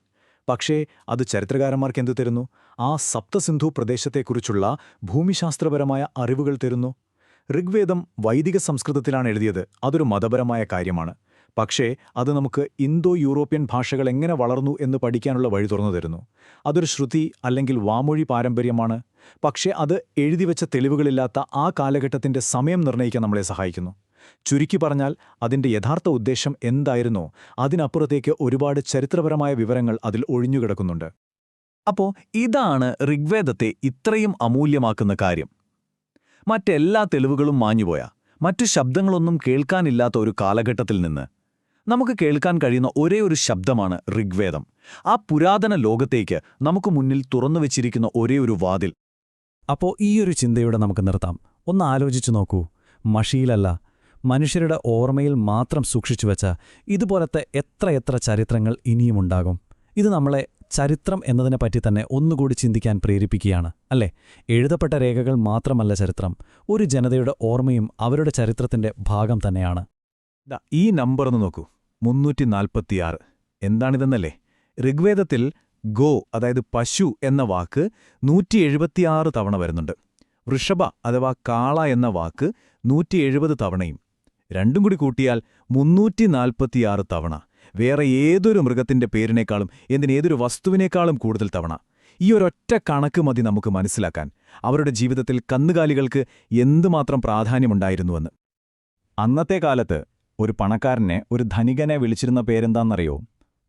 പക്ഷേ അത് ചരിത്രകാരന്മാർക്ക് എന്തു തരുന്നു? ആ സപ്തസിന്ധു പ്രദേശത്തെക്കുറിച്ചുള്ള ഭൂമിശാസ്ത്രപരമായ അറിവുകൾ തരുന്നു. ഋഗ്വേദം വൈദിക സംസ്കൃതത്തിലാണ് എഴുതിയത്. അതൊരു മതപരമായ കാര്യമാണ്. പക്ഷേ അത് നമുക്ക് ഇന്തോ യൂറോപ്യൻ ഭാഷകൾ എങ്ങനെ വളർന്നു എന്ന് പഠിക്കാനുള്ള വഴി തുറന്നു തരുന്നു. അതൊരു ശ്രുതി അല്ലെങ്കിൽ വാമൊഴി പാരമ്പര്യമാണ്. പക്ഷേ അത് എഴുതിവെച്ച തെളിവുകളില്ലാത്ത ആ കാലഘട്ടത്തിന്റെ സമയം നിർണ്ണയിക്കാൻ നമ്മളെ സഹായിക്കുന്നു. ചുരുക്കി പറഞ്ഞാൽ അതിന്റെ യഥാർത്ഥ ഉദ്ദേശം എന്തായിരുന്നോ അതിനപ്പുറത്തേക്ക് ഒരുപാട് ചരിത്രപരമായ വിവരങ്ങൾ അതിൽ ഒഴിഞ്ഞുകിടക്കുന്നുണ്ട്. അപ്പോ ഇതാണ് ഋഗ്വേദത്തെ ഇത്രയും അമൂല്യമാക്കുന്ന കാര്യം. മറ്റെല്ലാ തെളിവുകളും മാഞ്ഞുപോയ, മറ്റു ശബ്ദങ്ങളൊന്നും കേൾക്കാനില്ലാത്ത ഒരു കാലഘട്ടത്തിൽ നിന്ന് നമുക്ക് കേൾക്കാൻ കഴിയുന്ന ഒരേ ഒരു ശബ്ദമാണ് ഋഗ്വേദം. ആ പുരാതന ലോകത്തേക്ക് നമുക്ക് മുന്നിൽ തുറന്നുവച്ചിരിക്കുന്ന ഒരേ ഒരു വാതിൽ. അപ്പോൾ ഈയൊരു ചിന്തയോടെ നമുക്ക് നിർത്താം. ഒന്ന് ആലോചിച്ചു നോക്കൂ. മഷിയിലല്ല, മനുഷ്യരുടെ ഓർമ്മയിൽ മാത്രം സൂക്ഷിച്ചുവെച്ച ഇതുപോലത്തെ എത്രയെത്ര ചരിത്രങ്ങൾ ഇനിയുമുണ്ടാകും. ഇത് നമ്മളെ ചരിത്രം എന്നതിനെപ്പറ്റി തന്നെ ഒന്നുകൂടി ചിന്തിക്കാൻ പ്രേരിപ്പിക്കുകയാണ്, അല്ലേ? എഴുതപ്പെട്ട രേഖകൾ മാത്രമല്ല ചരിത്രം, ഒരു ജനതയുടെ ഓർമ്മയും അവരുടെ ചരിത്രത്തിന്റെ ഭാഗം തന്നെയാണ്. ഈ നമ്പറൊന്ന് നോക്കൂ, 346. എന്താണിതെന്നല്ലേ? ഋഗ്വേദത്തിൽ ഗോ, അതായത് പശു എന്ന വാക്ക് 176 തവണ വരുന്നുണ്ട്. വൃഷഭ അഥവാ കാള എന്ന വാക്ക് 170 തവണയും. രണ്ടും കൂടി കൂട്ടിയാൽ 346 തവണ. വേറെ ഏതൊരു മൃഗത്തിന്റെ പേരിനേക്കാളും, ഏതൊരു വസ്തുവിനേക്കാളും കൂടുതൽ തവണ. ഈ ഒരൊറ്റ കണക്ക് മതി നമുക്ക് മനസ്സിലാക്കാൻ അവരുടെ ജീവിതത്തിൽ കന്നുകാലികൾക്ക് എന്തുമാത്രം പ്രാധാന്യമുണ്ടായിരുന്നുവെന്ന്. അന്നത്തെ കാലത്ത് ഒരു പണക്കാരനെ, ഒരു ധനികനെ വിളിച്ചിരുന്ന പേരെന്താണെന്നറിയോ?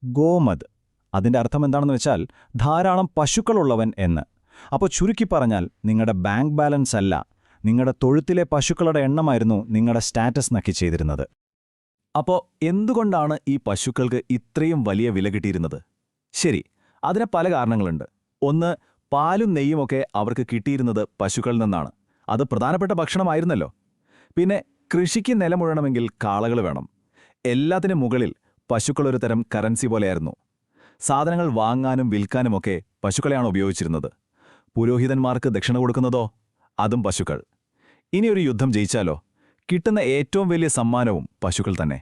ഗോമത്. അതിന്റെ അർത്ഥം എന്താണെന്ന് വെച്ചാൽ ധാരാളം പശുക്കളുള്ളവൻ എന്ന്. അപ്പോൾ ചുരുക്കി പറഞ്ഞാൽ നിങ്ങളുടെ ബാങ്ക് ബാലൻസ് അല്ല, നിങ്ങളുടെ തൊഴുത്തിലെ പശുക്കളുടെ എണ്ണമായിരുന്നു നിങ്ങളുടെ സ്റ്റാറ്റസ് നക്കി ചെയ്തിരുന്നത്. അപ്പോൾ എന്തുകൊണ്ടാണ് ഈ പശുക്കൾക്ക് ഇത്രയും വലിയ വില കിട്ടിയിരുന്നത്? ശരി, അതിന് പല കാരണങ്ങളുണ്ട്. ഒന്ന്, പാലും നെയ്യുമൊക്കെ അവർക്ക് കിട്ടിയിരുന്നത് പശുക്കളിൽ നിന്നാണ്. അത് പ്രധാനപ്പെട്ട ഭക്ഷണമായിരുന്നല്ലോ. പിന്നെ കൃഷിക്ക് നിലമുഴണമെങ്കിൽ കാളകൾ വേണം. എല്ലാത്തിനും മുകളിൽ പശുക്കളൊരു തരം കറൻസി പോലെയായിരുന്നു. സാധനങ്ങൾ വാങ്ങാനും വിൽക്കാനുമൊക്കെ പശുക്കളെയാണ് ഉപയോഗിച്ചിരുന്നത്. പുരോഹിതന്മാർക്ക് ദക്ഷിണ കൊടുക്കുന്നതോ? അതും പശുക്കൾ. ഇനിയൊരു യുദ്ധം ജയിച്ചാലോ? കിട്ടുന്ന ഏറ്റവും വലിയ സമ്മാനവും പശുക്കൾ തന്നെ.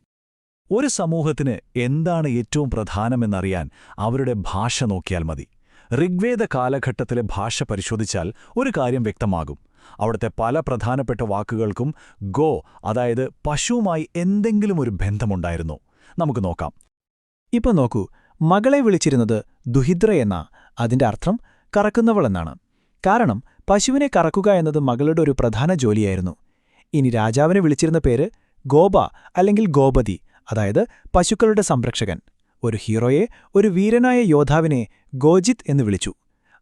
ഒരു സമൂഹത്തിന് എന്താണ് ഏറ്റവും പ്രധാനമെന്നറിയാൻ അവരുടെ ഭാഷ നോക്കിയാൽ മതി. ഋഗ്വേദ കാലഘട്ടത്തിലെ ഭാഷ പരിശോധിച്ചാൽ ഒരു കാര്യം വ്യക്തമാകും. അവിടുത്തെ പല പ്രധാനപ്പെട്ട വാക്കുകൾക്കും ഗോ, അതായത് പശുവുമായി എന്തെങ്കിലും ഒരു ബന്ധമുണ്ടായിരുന്നു. നമുക്ക് നോക്കാം. ഇപ്പൊ നോക്കൂ, മകളെ വിളിച്ചിരുന്നത് ദുഹിദ്ര എന്ന. അതിന്റെ അർത്ഥം കറക്കുന്നവളെന്നാണ്. കാരണം പശുവിനെ കറക്കുക എന്നത് മകളുടെ ഒരു പ്രധാന ജോലിയായിരുന്നു. ഇനി രാജാവിനെ വിളിച്ചിരുന്ന പേര് ഗോപ അല്ലെങ്കിൽ ഗോപതി, അതായത് പശുക്കളുടെ സംരക്ഷകൻ. ഒരു ഹീറോയെ, ഒരു വീരനായ യോദ്ധാവിനെ ഗോജിത് എന്ന് വിളിച്ചു.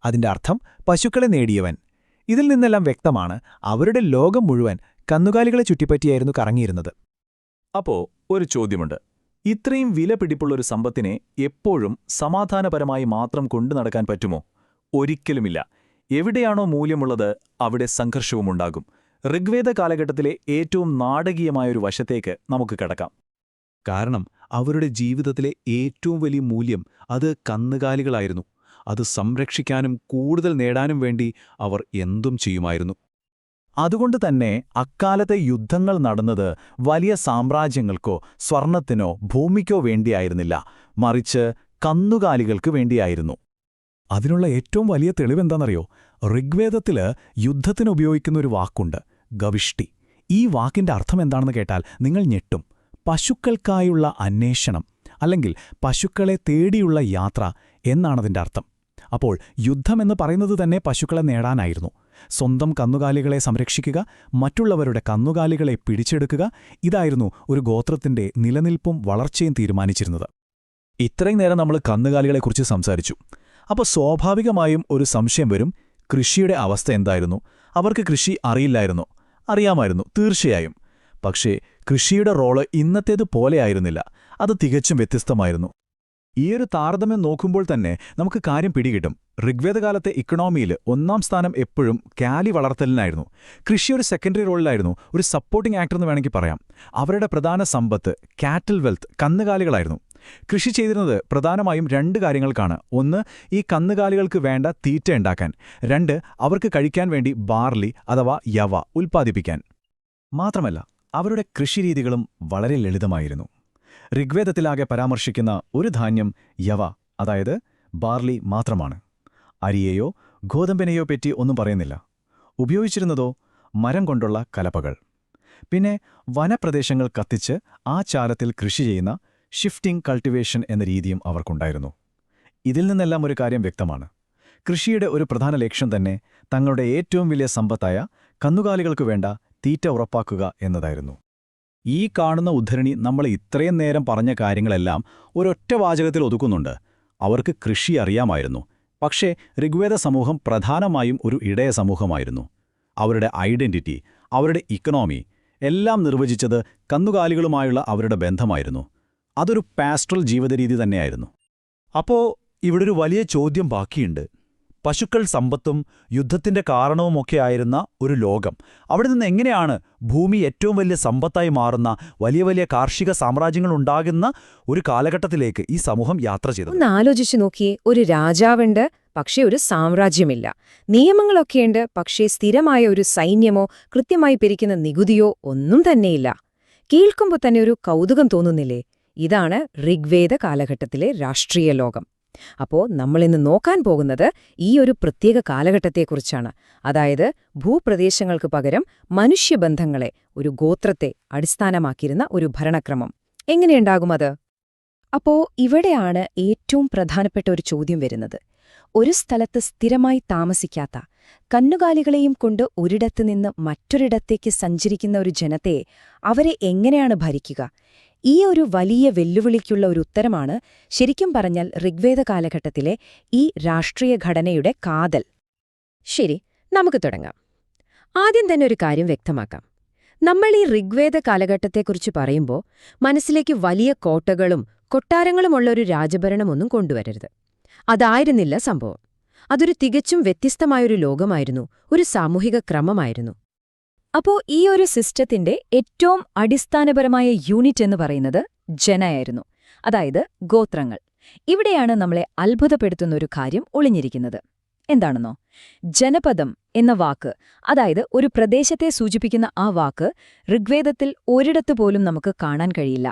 അതിന്റെ അർത്ഥം പശുക്കളെ നേടിയവൻ. ഇതിൽ നിന്നെല്ലാം വ്യക്തമാണ് അവരുടെ ലോകം മുഴുവൻ കന്നുകാലികളെ ചുറ്റിപ്പറ്റിയായിരുന്നു കറങ്ങിയിരുന്നത്. അപ്പോ ഒരു ചോദ്യമുണ്ട്. ഇത്രയും വില പിടിപ്പുള്ളൊരു സമ്പത്തിനെ എപ്പോഴും സമാധാനപരമായി മാത്രം കൊണ്ടു നടക്കാൻ പറ്റുമോ? ഒരിക്കലുമില്ല. എവിടെയാണോ മൂല്യമുള്ളത് അവിടെ സംഘർഷവുമുണ്ടാകും. ഋഗ്വേദ കാലഘട്ടത്തിലെ ഏറ്റവും നാടകീയമായൊരു വശത്തേക്ക് നമുക്ക് കടക്കാം. കാരണം അവരുടെ ജീവിതത്തിലെ ഏറ്റവും വലിയ മൂല്യം അത് കന്നുകാലികളായിരുന്നു. അത് സംരക്ഷിക്കാനും കൂടുതൽ നേടാനും വേണ്ടി അവർ എന്തും ചെയ്യുമായിരുന്നു. അതുകൊണ്ട് തന്നെ അക്കാലത്തെ യുദ്ധങ്ങൾ നടന്നത് വലിയ സാമ്രാജ്യങ്ങൾക്കോ സ്വർണത്തിനോ ഭൂമിക്കോ വേണ്ടിയായിരുന്നില്ല, മറിച്ച് കന്നുകാലികൾക്ക് വേണ്ടിയായിരുന്നു. അതിനുള്ള ഏറ്റവും വലിയ തെളിവെന്താണെന്നറിയോ? ഋഗ്വേദത്തില് യുദ്ധത്തിന് ഉപയോഗിക്കുന്ന ഒരു വാക്കുണ്ട്, ഗവിഷ്ടി. ഈ വാക്കിന്റെ അർത്ഥം എന്താണെന്ന് കേട്ടാൽ നിങ്ങൾ ഞെട്ടും. പശുക്കൾക്കായുള്ള അന്വേഷണം, അല്ലെങ്കിൽ പശുക്കളെ തേടിയുള്ള യാത്ര എന്നാണതിന്റെ അർത്ഥം. അപ്പോൾ യുദ്ധമെന്ന് പറയുന്നത് തന്നെ പശുക്കളെ നേടാനായിരുന്നു. സ്വന്തം കന്നുകാലികളെ സംരക്ഷിക്കുക, മറ്റുള്ളവരുടെ കന്നുകാലികളെ പിടിച്ചെടുക്കുക, ഇതായിരുന്നു ഒരു ഗോത്രത്തിന്റെ നിലനിൽപ്പും വളർച്ചയും തീരുമാനിച്ചിരുന്നത്. ഇത്രയും നേരം നമ്മൾ കന്നുകാലികളെക്കുറിച്ച് സംസാരിച്ചു. അപ്പോൾ സ്വാഭാവികമായും ഒരു സംശയം വരും, കൃഷിയുടെ അവസ്ഥ എന്തായിരുന്നു? അവർക്ക് കൃഷി അറിയില്ലായിരുന്നോ? അറിയാമായിരുന്നു, തീർച്ചയായും. പക്ഷേ കൃഷിയുടെ റോള് ഇന്നത്തേത് പോലെയായിരുന്നില്ല. അത് തികച്ചും വ്യത്യസ്തമായിരുന്നു. ഈയൊരു താരതമ്യം നോക്കുമ്പോൾ തന്നെ നമുക്ക് കാര്യം പിടികിട്ടും. ഋഗ്വേദകാലത്തെ ഇക്കണോമിയിൽ 1-ാം സ്ഥാനം എപ്പോഴും കാലി വളർത്തലിനായിരുന്നു. കൃഷി ഒരു സെക്കൻഡറി റോളിലായിരുന്നു, ഒരു സപ്പോർട്ടിംഗ് ആക്ടർ എന്ന് വേണമെങ്കിൽ പറയാം. അവരുടെ പ്രധാന സമ്പത്ത്, കാറ്റൽ വെൽത്ത്, കന്നുകാലികളായിരുന്നു. കൃഷി ചെയ്തിരുന്നത് പ്രധാനമായും 2 കാര്യങ്ങൾക്കാണ്. ഒന്ന്, ഈ കന്നുകാലികൾക്ക് വേണ്ട തീറ്റ ഉണ്ടാക്കാൻ. 2, അവർക്ക് കഴിക്കാൻ വേണ്ടി ബാർലി അഥവാ യവ ഉൽപ്പാദിപ്പിക്കാൻ. മാത്രമല്ല അവരുടെ കൃഷിരീതികളും വളരെ ലളിതമായിരുന്നു. ഋഗ്വേദത്തിലാകെ പരാമർശിക്കുന്ന ഒരു ധാന്യം യവ, അതായത് ബാർലി മാത്രമാണ്. അരിയെയോ ഗോതമ്പിനെയോ പറ്റി ഒന്നും പറയുന്നില്ല. ഉപയോഗിച്ചിരുന്നതോ മരം കൊണ്ടുള്ള കലപ്പകൾ. പിന്നെ വനപ്രദേശങ്ങൾ കത്തിച്ച് ആ ചാലത്തിൽ കൃഷി ചെയ്യുന്ന ഷിഫ്റ്റിംഗ് കൾട്ടിവേഷൻ എന്ന രീതിയും അവർക്കുണ്ടായിരുന്നു. ഇതിൽ നിന്നെല്ലാം ഒരു കാര്യം വ്യക്തമാണ്. കൃഷിയുടെ ഒരു പ്രധാന ലക്ഷ്യം തന്നെ തങ്ങളുടെ ഏറ്റവും വലിയ സമ്പത്തായ കന്നുകാലികൾക്കു വേണ്ട തീറ്റ ഉറപ്പാക്കുക എന്നതായിരുന്നു. ഈ കാണുന്ന ഉദ്ധരണി നമ്മൾ ഇത്രയും നേരം പറഞ്ഞ കാര്യങ്ങളെല്ലാം ഒരൊറ്റ വാചകത്തിൽ ഒതുക്കുന്നുണ്ട്. അവർക്ക് കൃഷി അറിയാമായിരുന്നു. പക്ഷേ ഋഗ്വേദ സമൂഹം പ്രധാനമായും ഒരു ഇടയ സമൂഹമായിരുന്നു. അവരുടെ ഐഡന്റിറ്റി, അവരുടെ ഇക്കണോമി എല്ലാം നിർവചിച്ചത് കന്നുകാലികളുമായുള്ള അവരുടെ ബന്ധമായിരുന്നു. അതൊരു പാസ്റ്ററൽ ജീവിതരീതി തന്നെയായിരുന്നു. അപ്പോ ഇവിടൊരു വലിയ ചോദ്യം ബാക്കിയുണ്ട്. പശുക്കൾ സമ്പത്തും യുദ്ധത്തിന്റെ കാരണവുമൊക്കെ ആയിരുന്ന ഒരു ലോകം, അവിടെ നിന്ന് എങ്ങനെയാണ് ഭൂമി ഏറ്റവും വലിയ സമ്പത്തായി മാറുന്ന വലിയ വലിയ കാർഷിക സാമ്രാജ്യങ്ങളുണ്ടാകുന്ന ഒരു കാലഘട്ടത്തിലേക്ക് ഈ സമൂഹം യാത്ര ചെയ്തത്? ഒന്ന് ആലോചിച്ചു നോക്കിയേ. ഒരു രാജാവുണ്ട്, പക്ഷേ ഒരു സാമ്രാജ്യമില്ല. നിയമങ്ങളൊക്കെയുണ്ട്, പക്ഷേ സ്ഥിരമായ ഒരു സൈന്യമോ കൃത്യമായി പിരിക്കുന്ന നികുതിയോ ഒന്നും തന്നെയില്ല. കേൾക്കുമ്പോൾ തന്നെ ഒരു കൗതുകം തോന്നുന്നില്ലേ? ഇതാണ് ഋഗ്വേദ കാലഘട്ടത്തിലെ രാഷ്ട്രീയ ലോകം. അപ്പോ നമ്മളിന്ന് നോക്കാൻ പോകുന്നത് ഈ ഒരു പ്രത്യേക കാലഘട്ടത്തെക്കുറിച്ചാണ്. അതായത് ഭൂപ്രദേശങ്ങൾക്ക് പകരം മനുഷ്യബന്ധങ്ങളെ, ഒരു ഗോത്രത്തെ അടിസ്ഥാനമാക്കിയിരുന്ന ഒരു ഭരണക്രമം. എങ്ങനെയുണ്ടാകും അത്? അപ്പോ ഇവിടെയാണ് ഏറ്റവും പ്രധാനപ്പെട്ട ഒരു ചോദ്യം വരുന്നത്. ഒരു സ്ഥലത്ത് സ്ഥിരമായി താമസിക്കാത്ത, കന്നുകാലികളെയും കൊണ്ട് ഒരിടത്ത് നിന്ന് മറ്റൊരിടത്തേക്ക് സഞ്ചരിക്കുന്ന ഒരു ജനത്തെ അവരെ എങ്ങനെയാണ് ഭരിക്കുക? ഈ ഒരു വലിയ വെല്ലുവിളിക്കുള്ള ഒരു ഉത്തരമാണ് ശരിക്കും പറഞ്ഞാൽ ഋഗ്വേദ കാലഘട്ടത്തിലെ ഈ രാഷ്ട്രീയ ഘടനയുടെ കാതൽ. ശരി, നമുക്ക് തുടങ്ങാം. ആദ്യം തന്നെ ഒരു കാര്യം വ്യക്തമാക്കാം. നമ്മൾ ഈ ഋഗ്വേദ കാലഘട്ടത്തെക്കുറിച്ച് പറയുമ്പോൾ മനസ്സിലേക്ക് വലിയ കോട്ടകളും കൊട്ടാരങ്ങളുമുള്ള ഒരു രാജഭരണമൊന്നും കൊണ്ടുവരരുത്. അതായിരുന്നില്ല സംഭവം. അതൊരു തികച്ചും വ്യത്യസ്തമായൊരു ലോകമായിരുന്നു, ഒരു സാമൂഹിക ക്രമമായിരുന്നു. അപ്പോ ഈ ഒരു സിസ്റ്റത്തിന്റെ ഏറ്റവും അടിസ്ഥാനപരമായ യൂണിറ്റ് എന്ന് പറയുന്നത് ജനയായിരുന്നു, അതായത് ഗോത്രങ്ങൾ. ഇവിടെയാണ് നമ്മളെ അത്ഭുതപ്പെടുത്തുന്ന ഒരു കാര്യം ഒളിഞ്ഞിരിക്കുന്നത്. എന്താണെന്നോ? ജനപദം എന്ന വാക്ക്, അതായത് ഒരു പ്രദേശത്തെ സൂചിപ്പിക്കുന്ന ആ വാക്ക് ഋഗ്വേദത്തിൽ ഒരിടത്തു പോലും നമുക്ക് കാണാൻ കഴിയില്ല.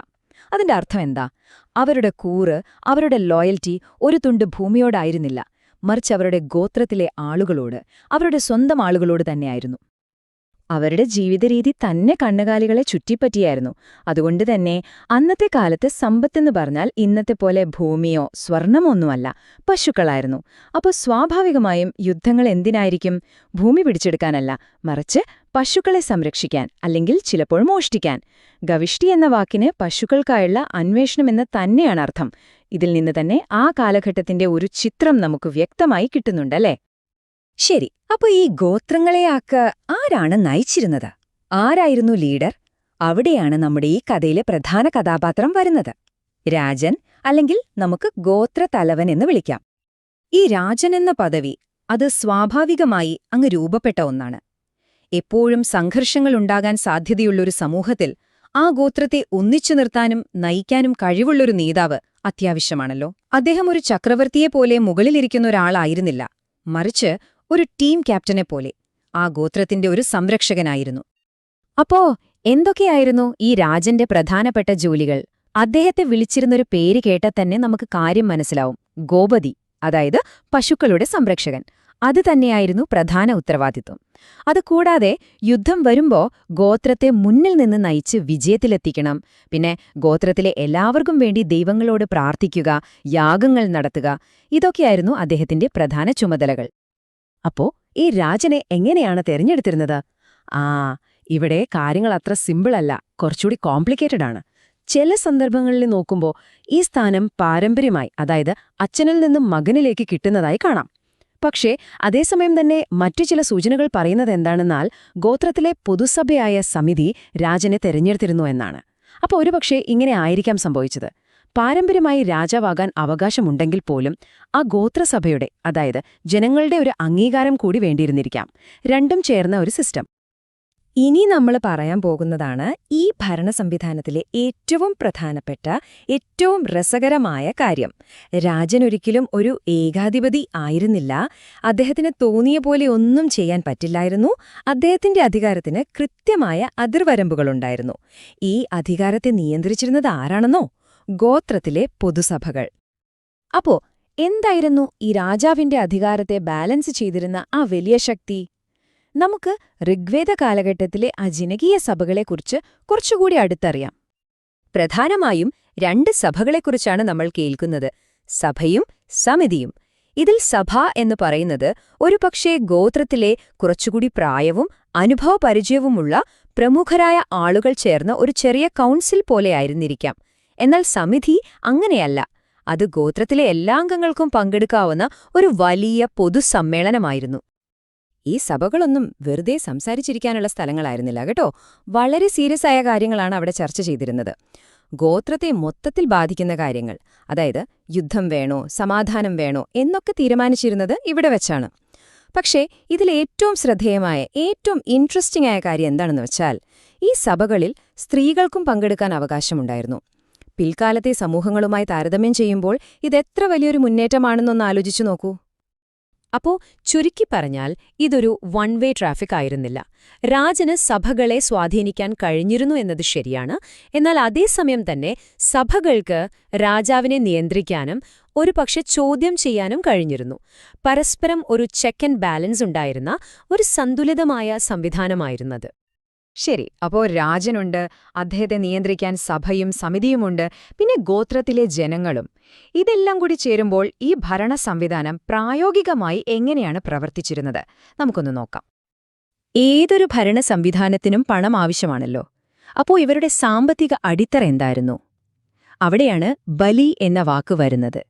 അതിന്റെ അർത്ഥം എന്താ? അവരുടെ കൂറ്, അവരുടെ ലോയൽറ്റി ഒരു തുണ്ട് ഭൂമിയോടായിരുന്നില്ല, മറിച്ച് അവരുടെ ഗോത്രത്തിലെ ആളുകളോട്, അവരുടെ സ്വന്തം ആളുകളോട് തന്നെയായിരുന്നു. അവരുടെ ജീവിതരീതി തന്നെ കന്നുകാലികളെ ചുറ്റിപ്പറ്റിയായിരുന്നു. അതുകൊണ്ട് തന്നെ അന്നത്തെ കാലത്ത് സമ്പത്തെന്ന് പറഞ്ഞാൽ ഇന്നത്തെ പോലെ ഭൂമിയോ സ്വർണമോ ഒന്നുമല്ല, പശുക്കളായിരുന്നു. അപ്പോൾ സ്വാഭാവികമായും യുദ്ധങ്ങൾ എന്തിനായിരിക്കും? ഭൂമി പിടിച്ചെടുക്കാനല്ല, മറിച്ച് പശുക്കളെ സംരക്ഷിക്കാൻ, അല്ലെങ്കിൽ ചിലപ്പോൾ മോഷ്ടിക്കാൻ. ഗവിഷ്ടി എന്ന വാക്കിന് പശുക്കൾക്കായുള്ള അന്വേഷണമെന്ന് തന്നെയാണ് അർത്ഥം. ഇതിൽ നിന്ന് തന്നെ ആ കാലഘട്ടത്തിന്റെ ഒരു ചിത്രം നമുക്ക് വ്യക്തമായി കിട്ടുന്നുണ്ടല്ലേ? ശരി, അപ്പൊ ഈ ഗോത്രങ്ങളെയാക്ക് ആരാണ് നയിച്ചിരുന്നത്? ആരായിരുന്നു ലീഡർ? അവിടെയാണ് നമ്മുടെ ഈ കഥയിലെ പ്രധാന കഥാപാത്രം വരുന്നത്. രാജൻ, അല്ലെങ്കിൽ നമുക്ക് ഗോത്രതലവൻ എന്ന് വിളിക്കാം. ഈ രാജൻ എന്ന പദവി അത് സ്വാഭാവികമായി അങ്ങ് രൂപപ്പെട്ട ഒന്നാണ്. എപ്പോഴും സംഘർഷങ്ങളുണ്ടാകാൻ സാധ്യതയുള്ളൊരു സമൂഹത്തിൽ ആ ഗോത്രത്തെ ഒന്നിച്ചു നിർത്താനും നയിക്കാനും കഴിവുള്ളൊരു നേതാവ് അത്യാവശ്യമാണല്ലോ. അദ്ദേഹം ഒരു ചക്രവർത്തിയെപ്പോലെ മുകളിലിരിക്കുന്ന ഒരാളായിരുന്നില്ല, മറിച്ച് ഒരു ടീം ക്യാപ്റ്റനെ പോലെ ആ ഗോത്രത്തിന്റെ ഒരു സംരക്ഷകനായിരുന്നു. അപ്പോ എന്തൊക്കെയായിരുന്നു ഈ രാജന്റെ പ്രധാനപ്പെട്ട ജോലികൾ? അദ്ദേഹത്തെ വിളിച്ചിരുന്നൊരു പേര് കേട്ടാൽ തന്നെ നമുക്ക് കാര്യം മനസ്സിലാവും. ഗോപതി, അതായത് പശുക്കളുടെ സംരക്ഷകൻ. അത് തന്നെയായിരുന്നു പ്രധാന ഉത്തരവാദിത്വം. അതുകൂടാതെ യുദ്ധം വരുമ്പോ ഗോത്രത്തെ മുന്നിൽ നിന്ന് നയിച്ച് വിജയത്തിലെത്തിക്കണം. പിന്നെ ഗോത്രത്തിലെ എല്ലാവർക്കും വേണ്ടി ദൈവങ്ങളോട് പ്രാർത്ഥിക്കുക, യാഗങ്ങൾ നടത്തുക. ഇതൊക്കെയായിരുന്നു അദ്ദേഹത്തിന്റെ പ്രധാന ചുമതലകൾ. അപ്പോ ഈ രാജനെ എങ്ങനെയാണ് തെരഞ്ഞെടുത്തിരുന്നത്? ഇവിടെ കാര്യങ്ങൾ അത്ര സിമ്പിളല്ല, കുറച്ചുകൂടി കോംപ്ലിക്കേറ്റഡ് ആണ്. ചില സന്ദർഭങ്ങളിൽ നോക്കുമ്പോൾ ഈ സ്ഥാനം പാരമ്പര്യമായി, അതായത് അച്ഛനിൽ നിന്നും മകനിലേക്ക് കിട്ടുന്നതായി കാണാം. പക്ഷേ അതേസമയം തന്നെ മറ്റു ചില സൂചനകൾ പറയുന്നത് എന്താണെന്നാൽ ഗോത്രത്തിലെ പൊതുസഭയായ സമിതി രാജനെ തെരഞ്ഞെടുത്തിരുന്നു എന്നാണ്. അപ്പോൾ ഒരുപക്ഷെ ഇങ്ങനെ ആയിരിക്കാം സംഭവിച്ചത്. പാരമ്പര്യമായി രാജാവാകാൻ അവകാശമുണ്ടെങ്കിൽ പോലും ആ ഗോത്രസഭയുടെ, അതായത് ജനങ്ങളുടെ ഒരു അംഗീകാരം കൂടി വേണ്ടിയിരുന്നിരിക്കാം. രണ്ടും ചേർന്ന ഒരു സിസ്റ്റം. ഇനി നമ്മൾ പറയാൻ പോകുന്നതാണ് ഈ ഭരണ സംവിധാനത്തിലെ ഏറ്റവും പ്രധാനപ്പെട്ട, ഏറ്റവും രസകരമായ കാര്യം. രാജനൊരിക്കലും ഒരു ഏകാധിപതി ആയിരുന്നില്ല. അദ്ദേഹത്തിന് തോന്നിയ പോലെ ഒന്നും ചെയ്യാൻ പറ്റില്ലായിരുന്നു. അദ്ദേഹത്തിന്റെ അധികാരത്തിന് കൃത്യമായ അതിർവരമ്പുകളുണ്ടായിരുന്നു. ഈ അധികാരത്തെ നിയന്ത്രിച്ചിരുന്നത് ആരാണെന്നോ? ഗോത്രത്തിലെ പൊതുസഭകൾ. അപ്പോ എന്തായിരുന്നു ഈ രാജാവിന്റെ അധികാരത്തെ ബാലൻസ് ചെയ്തിരുന്ന ആ വലിയ ശക്തി? നമുക്ക് ഋഗ്വേദ കാലഘട്ടത്തിലെ ആ ജനകീയ സഭകളെക്കുറിച്ച് കുറച്ചുകൂടി അടുത്തറിയാം. പ്രധാനമായും 2 സഭകളെക്കുറിച്ചാണ് നമ്മൾ കേൾക്കുന്നത്: സഭയും സമിതിയും. ഇതിൽ സഭ എന്ന് പറയുന്നത് ഒരുപക്ഷേ ഗോത്രത്തിലെ കുറച്ചുകൂടി പ്രായവും അനുഭവപരിചയവുമുള്ള പ്രമുഖരായ ആളുകൾ ചേർന്ന് ഒരു ചെറിയ കൗൺസിൽ പോലെയായിരുന്നിരിക്കാം. എന്നാൽ സമിതി അങ്ങനെയല്ല. അത് ഗോത്രത്തിലെ എല്ലാ അംഗങ്ങൾക്കും പങ്കെടുക്കാവുന്ന ഒരു വലിയ പൊതുസമ്മേളനമായിരുന്നു. ഈ സഭകളൊന്നും വെറുതെ സംസാരിച്ചിരിക്കാനുള്ള സ്ഥലങ്ങളായിരുന്നില്ല കേട്ടോ. വളരെ സീരിയസ് ആയ കാര്യങ്ങളാണ് അവിടെ ചർച്ച ചെയ്തിരുന്നത്. ഗോത്രത്തെ മൊത്തത്തിൽ ബാധിക്കുന്ന കാര്യങ്ങൾ, അതായത് യുദ്ധം വേണോ സമാധാനം വേണോ എന്നൊക്കെ തീരുമാനിച്ചിരുന്നത് ഇവിടെ വെച്ചാണ്. പക്ഷേ ഇതിലേറ്റവും ശ്രദ്ധേയമായ ഏറ്റവും ഇൻട്രസ്റ്റിംഗ് ആയ കാര്യം എന്താണെന്ന് വെച്ചാൽ, ഈ സഭകളിൽ സ്ത്രീകൾക്കും പങ്കെടുക്കാൻ അവകാശമുണ്ടായിരുന്നു. പിൽക്കാലത്തെ സമൂഹങ്ങളുമായി താരതമ്യം ചെയ്യുമ്പോൾ ഇതെത്ര വലിയൊരു മുന്നേറ്റമാണെന്നൊന്ന് ആലോചിച്ചു നോക്കൂ. അപ്പോ ചുരുക്കി പറഞ്ഞാൽ ഇതൊരു വൺ വേ ട്രാഫിക് ആയിരുന്നില്ല. രാജന് സഭകളെ സ്വാധീനിക്കാൻ കഴിഞ്ഞിരുന്നു എന്നത് ശരിയാണ്. എന്നാൽ അതേസമയം തന്നെ സഭകൾക്ക് രാജാവിനെ നിയന്ത്രിക്കാനും ഒരുപക്ഷെ ചോദ്യം ചെയ്യാനും കഴിഞ്ഞിരുന്നു. പരസ്പരം ഒരു ചെക്ക് ആൻഡ് ബാലൻസ് ഉണ്ടായിരുന്ന ഒരു സന്തുലിതമായ സംവിധാനമായിരുന്നത്. ശരി, അപ്പോ രാജനുണ്ട്, അദ്ദേഹത്തെ നിയന്ത്രിക്കാൻ സഭയും സമിതിയുമുണ്ട്, പിന്നെ ഗോത്രത്തിലെ ജനങ്ങളും. ഇതെല്ലാം കൂടി ചേരുമ്പോൾ ഈ ഭരണ സംവിധാനം പ്രായോഗികമായി എങ്ങനെയാണ് പ്രവർത്തിച്ചിരുന്നത് നമുക്കൊന്ന് നോക്കാം. ഏതൊരു ഭരണ സംവിധാനത്തിനും പണം ആവശ്യമാണല്ലോ. അപ്പോ ഇവരുടെ സാമ്പത്തിക അടിത്തറ എന്തായിരുന്നു? അവിടെയാണ് ബലി എന്ന വാക്ക് വരുന്നത്.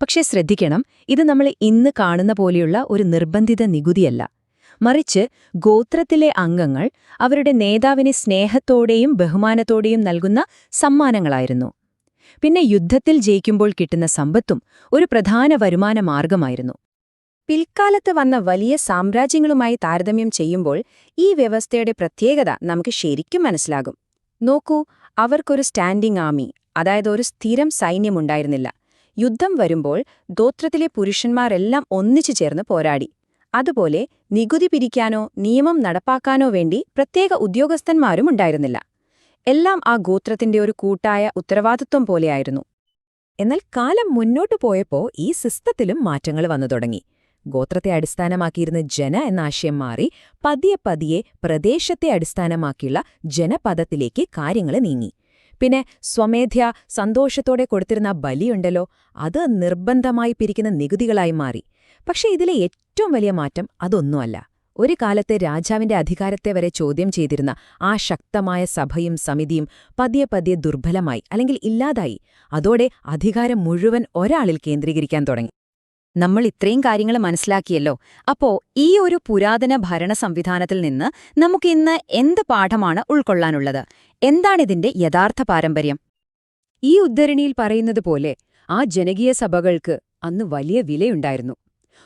പക്ഷേ ശ്രദ്ധിക്കണം, ഇത് നമ്മൾ ഇന്ന് കാണുന്ന പോലെയുള്ള ഒരു നിർബന്ധിത നികുതിയല്ല. മറിച്ച് ഗോത്രത്തിലെ അംഗങ്ങൾ അവരുടെ നേതാവിനെ സ്നേഹത്തോടെയും ബഹുമാനത്തോടെയും നൽകുന്ന സമ്മാനങ്ങളായിരുന്നു. പിന്നെ യുദ്ധത്തിൽ ജയിക്കുമ്പോൾ കിട്ടുന്ന സമ്പത്തും ഒരു പ്രധാന വരുമാന മാർഗമായിരുന്നു. പിൽക്കാലത്ത് വന്ന വലിയ സാമ്രാജ്യങ്ങളുമായി താരതമ്യം ചെയ്യുമ്പോൾ ഈ വ്യവസ്ഥയുടെ പ്രത്യേകത നമുക്ക് ശരിക്കും മനസ്സിലാകും. നോക്കൂ, അവർക്കൊരു സ്റ്റാൻഡിംഗ് ആർമി, അതായത് ഒരു സ്ഥിരം സൈന്യമുണ്ടായിരുന്നില്ല. യുദ്ധം വരുമ്പോൾ ഗോത്രത്തിലെ പുരുഷന്മാരെല്ലാം ഒന്നിച്ചു ചേർന്ന് പോരാടി. അതുപോലെ നികുതി പിരിക്കാനോ നിയമം നടപ്പാക്കാനോ വേണ്ടി പ്രത്യേക ഉദ്യോഗസ്ഥന്മാരും ഉണ്ടായിരുന്നില്ല. എല്ലാം ആ ഗോത്രത്തിന്റെ ഒരു കൂട്ടായ ഉത്തരവാദിത്വം പോലെയായിരുന്നു. എന്നാൽ കാലം മുന്നോട്ടു പോയപ്പോൾ ഈ സിസ്റ്റത്തിലും മാറ്റങ്ങൾ വന്നു തുടങ്ങി. ഗോത്രത്തെ അടിസ്ഥാനമാക്കിയിരുന്ന ജന എന്ന ആശയം മാറി പതിയെ പ്രദേശത്തെ അടിസ്ഥാനമാക്കിയുള്ള ജനപദത്തിലേക്ക് കാര്യങ്ങൾ നീങ്ങി. പിന്നെ സ്വമേധ്യ സന്തോഷത്തോടെ കൊടുത്തിരുന്ന ബലിയുണ്ടല്ലോ, അത് നിർബന്ധമായി പിരിക്കുന്ന നികുതികളായി മാറി. പക്ഷേ ഇതിലെ ഏറ്റവും വലിയ മാറ്റം അതൊന്നുമല്ല. ഒരു കാലത്ത് രാജാവിന്റെ അധികാരത്തെ വരെ ചോദ്യം ചെയ്തിരുന്ന ആ ശക്തമായ സഭയും സമിതിയും പതിയെ ദുർബലമായി, അല്ലെങ്കിൽ ഇല്ലാതായി. അതോടെ അധികാരം മുഴുവൻ ഒരാളിൽ കേന്ദ്രീകരിക്കാൻ തുടങ്ങി. നമ്മൾ ഇത്രയും കാര്യങ്ങൾ മനസ്സിലാക്കിയല്ലോ. അപ്പോ ഈ ഒരു പുരാതന ഭരണ സംവിധാനത്തിൽ നിന്ന് നമുക്കിന്ന് എന്ത് പാഠമാണ് ഉൾക്കൊള്ളാനുള്ളത്? എന്താണിതിന്റെ യഥാർത്ഥ പാരമ്പര്യം? ഈ ഉദ്ധരണിയിൽ പറയുന്നത് പോലെ ആ ജനകീയ സഭകൾക്ക് അന്ന് വലിയ വിലയുണ്ടായിരുന്നു.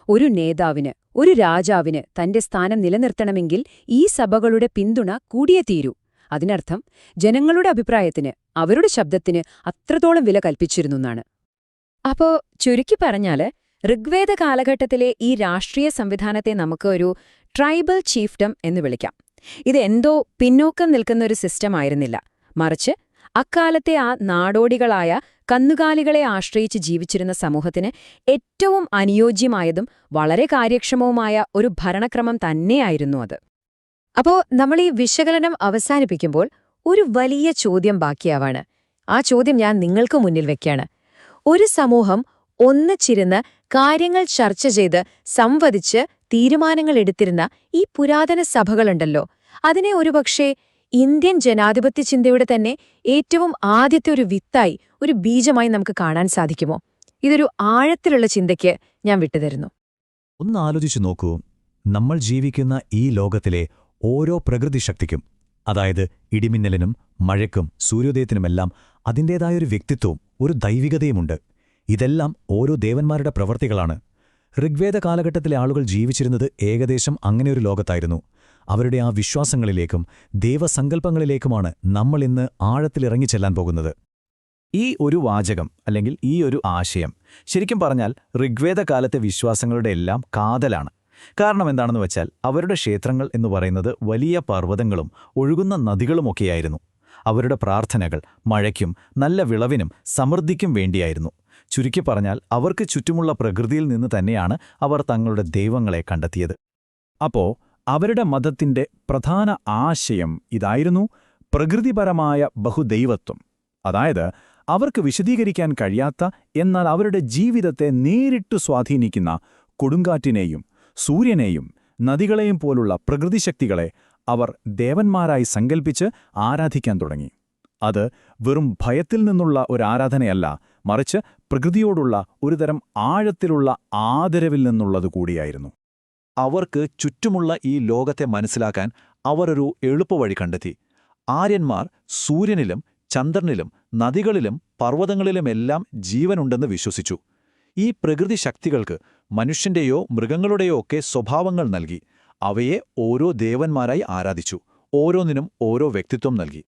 ഒരു നേതാവിന്, ഒരു രാജാവിന് തന്റെ സ്ഥാനം നിലനിർത്തണമെങ്കിൽ ഈ സഭകളുടെ പിന്തുണ കൂടിയേ തീരൂ. അതിനർത്ഥം ജനങ്ങളുടെ അഭിപ്രായത്തിന്, അവരുടെ ശബ്ദത്തിന് അത്രത്തോളം വില കൽപ്പിച്ചിരുന്നുന്നാണ്. അപ്പോ ചുരുക്കി പറഞ്ഞാല് ഋഗ്വേദ കാലഘട്ടത്തിലെ ഈ രാഷ്ട്രീയ സംവിധാനത്തെ നമുക്ക് ഒരു ട്രൈബൽ ചീഫ്ഡം എന്ന് വിളിക്കാം. ഇത് എന്തോ പിന്നോക്കം നിൽക്കുന്ന ഒരു സിസ്റ്റം ആയിരുന്നില്ല. മറിച്ച് അക്കാലത്തെ ആ നാടോടികളായ കന്നുകാലികളെ ആശ്രയിച്ച് ജീവിച്ചിരുന്ന സമൂഹത്തിന് ഏറ്റവും അനുയോജ്യമായതും വളരെ കാര്യക്ഷമവുമായ ഒരു ഭരണക്രമം തന്നെയായിരുന്നു അത്. അപ്പോ നമ്മൾ ഈ വിശകലനം അവസാനിപ്പിക്കുമ്പോൾ ഒരു വലിയ ചോദ്യം ബാക്കിയാവാണ്. ആ ചോദ്യം ഞാൻ നിങ്ങൾക്ക് മുന്നിൽ വെക്കാണ്. ഒരു സമൂഹം ഒന്നിച്ചിരുന്ന് കാര്യങ്ങൾ ചർച്ച ചെയ്ത് സംവദിച്ച് തീരുമാനങ്ങൾ എടുത്തിരുന്ന ഈ പുരാതന സഭകളുണ്ടല്ലോ, അതിനെ ഒരുപക്ഷേ ഇന്ത്യൻ ജനാധിപത്യ ചിന്തയുടെ തന്നെ ഏറ്റവും ആദ്യത്തെ ഒരു വിത്തായി, ഒരു ബീജമായി നമുക്ക് കാണാൻ സാധിക്കുമോ? ഇതൊരു ആഴത്തിലുള്ള ചിന്തയ്ക്ക് ഞാൻ വിട്ടുതരുന്നു. ഒന്നാലോചിച്ചു നോക്കൂ, നമ്മൾ ജീവിക്കുന്ന ഈ ലോകത്തിലെ ഓരോ പ്രകൃതിശക്തിക്കും, അതായത് ഇടിമിന്നലിനും മഴയ്ക്കും സൂര്യോദയത്തിനുമെല്ലാം അതിൻ്റേതായൊരു വ്യക്തിത്വവും ഒരു ദൈവികതയുമുണ്ട്. ഇതെല്ലാം ഓരോ ദേവന്മാരുടെ പ്രവർത്തികളാണ്. ഋഗ്വേദ കാലഘട്ടത്തിലെ ആളുകൾ ജീവിച്ചിരുന്നത് ഏകദേശം അങ്ങനെയൊരു ലോകത്തായിരുന്നു. അവരുടെ ആ വിശ്വാസങ്ങളിലേക്കും ദേവസങ്കല്പങ്ങളിലേക്കുമാണ് നമ്മൾ ഇന്ന് ആഴത്തിലിറങ്ങിച്ചെല്ലാൻ പോകുന്നത്. ഈ ഒരു വാചകം, അല്ലെങ്കിൽ ഈ ഒരു ആശയം, ശരിക്കും പറഞ്ഞാൽ ഋഗ്വേദ കാലത്തെ വിശ്വാസങ്ങളുടെ എല്ലാം കാതലാണ്. കാരണം എന്താണെന്ന് വെച്ചാൽ അവരുടെ ക്ഷേത്രങ്ങൾ എന്ന് പറയുന്നത് വലിയ പർവ്വതങ്ങളും ഒഴുകുന്ന നദികളുമൊക്കെയായിരുന്നു. അവരുടെ പ്രാർത്ഥനകൾ മഴയ്ക്കും നല്ല വിളവിനും സമൃദ്ധിക്കും വേണ്ടിയായിരുന്നു. ചുരുക്കി പറഞ്ഞാൽ അവർക്ക് ചുറ്റുമുള്ള പ്രകൃതിയിൽ നിന്ന് തന്നെയാണ് അവർ തങ്ങളുടെ ദൈവങ്ങളെ കണ്ടെത്തിയത്. അപ്പോ അവരുടെ മതത്തിന്റെ പ്രധാന ആശയം ഇതായിരുന്നു: പ്രകൃതിപരമായ ബഹുദൈവത്വം. അതായത് അവർക്ക് വിശദീകരിക്കാൻ കഴിയാത്ത, എന്നാൽ അവരുടെ ജീവിതത്തെ നേരിട്ടു സ്വാധീനിക്കുന്ന കൊടുങ്കാറ്റിനെയും സൂര്യനെയും നദികളെയും പോലുള്ള പ്രകൃതിശക്തികളെ അവർ ദേവന്മാരായി സങ്കൽപ്പിച്ച് ആരാധിക്കാൻ തുടങ്ങി. അത് വെറും ഭയത്തിൽ നിന്നുള്ള ഒരാരാധനയല്ല, മറിച്ച് പ്രകൃതിയോടുള്ള ഒരുതരം ആഴത്തിലുള്ള ആദരവിൽ നിന്നുള്ളത് കൂടിയായിരുന്നു. അവർക്ക് ചുറ്റുമുള്ള ഈ ലോകത്തെ മനസ്സിലാക്കാൻ അവരൊരു എളുപ്പവഴി കണ്ടെത്തി. ആര്യന്മാർ സൂര്യനിലും ചന്ദ്രനിലും നദികളിലും പർവ്വതങ്ങളിലുമെല്ലാം ജീവനുണ്ടെന്ന് വിശ്വസിച്ചു. ഈ പ്രകൃതി ശക്തികൾക്ക് മനുഷ്യന്റെയോ മൃഗങ്ങളുടെയോ ഒക്കെ സ്വഭാവങ്ങൾ നൽകി. അവയെ ഓരോ ദേവന്മാരായി ആരാധിച്ചു. ഓരോന്നിനും ഓരോ വ്യക്തിത്വം നൽകി.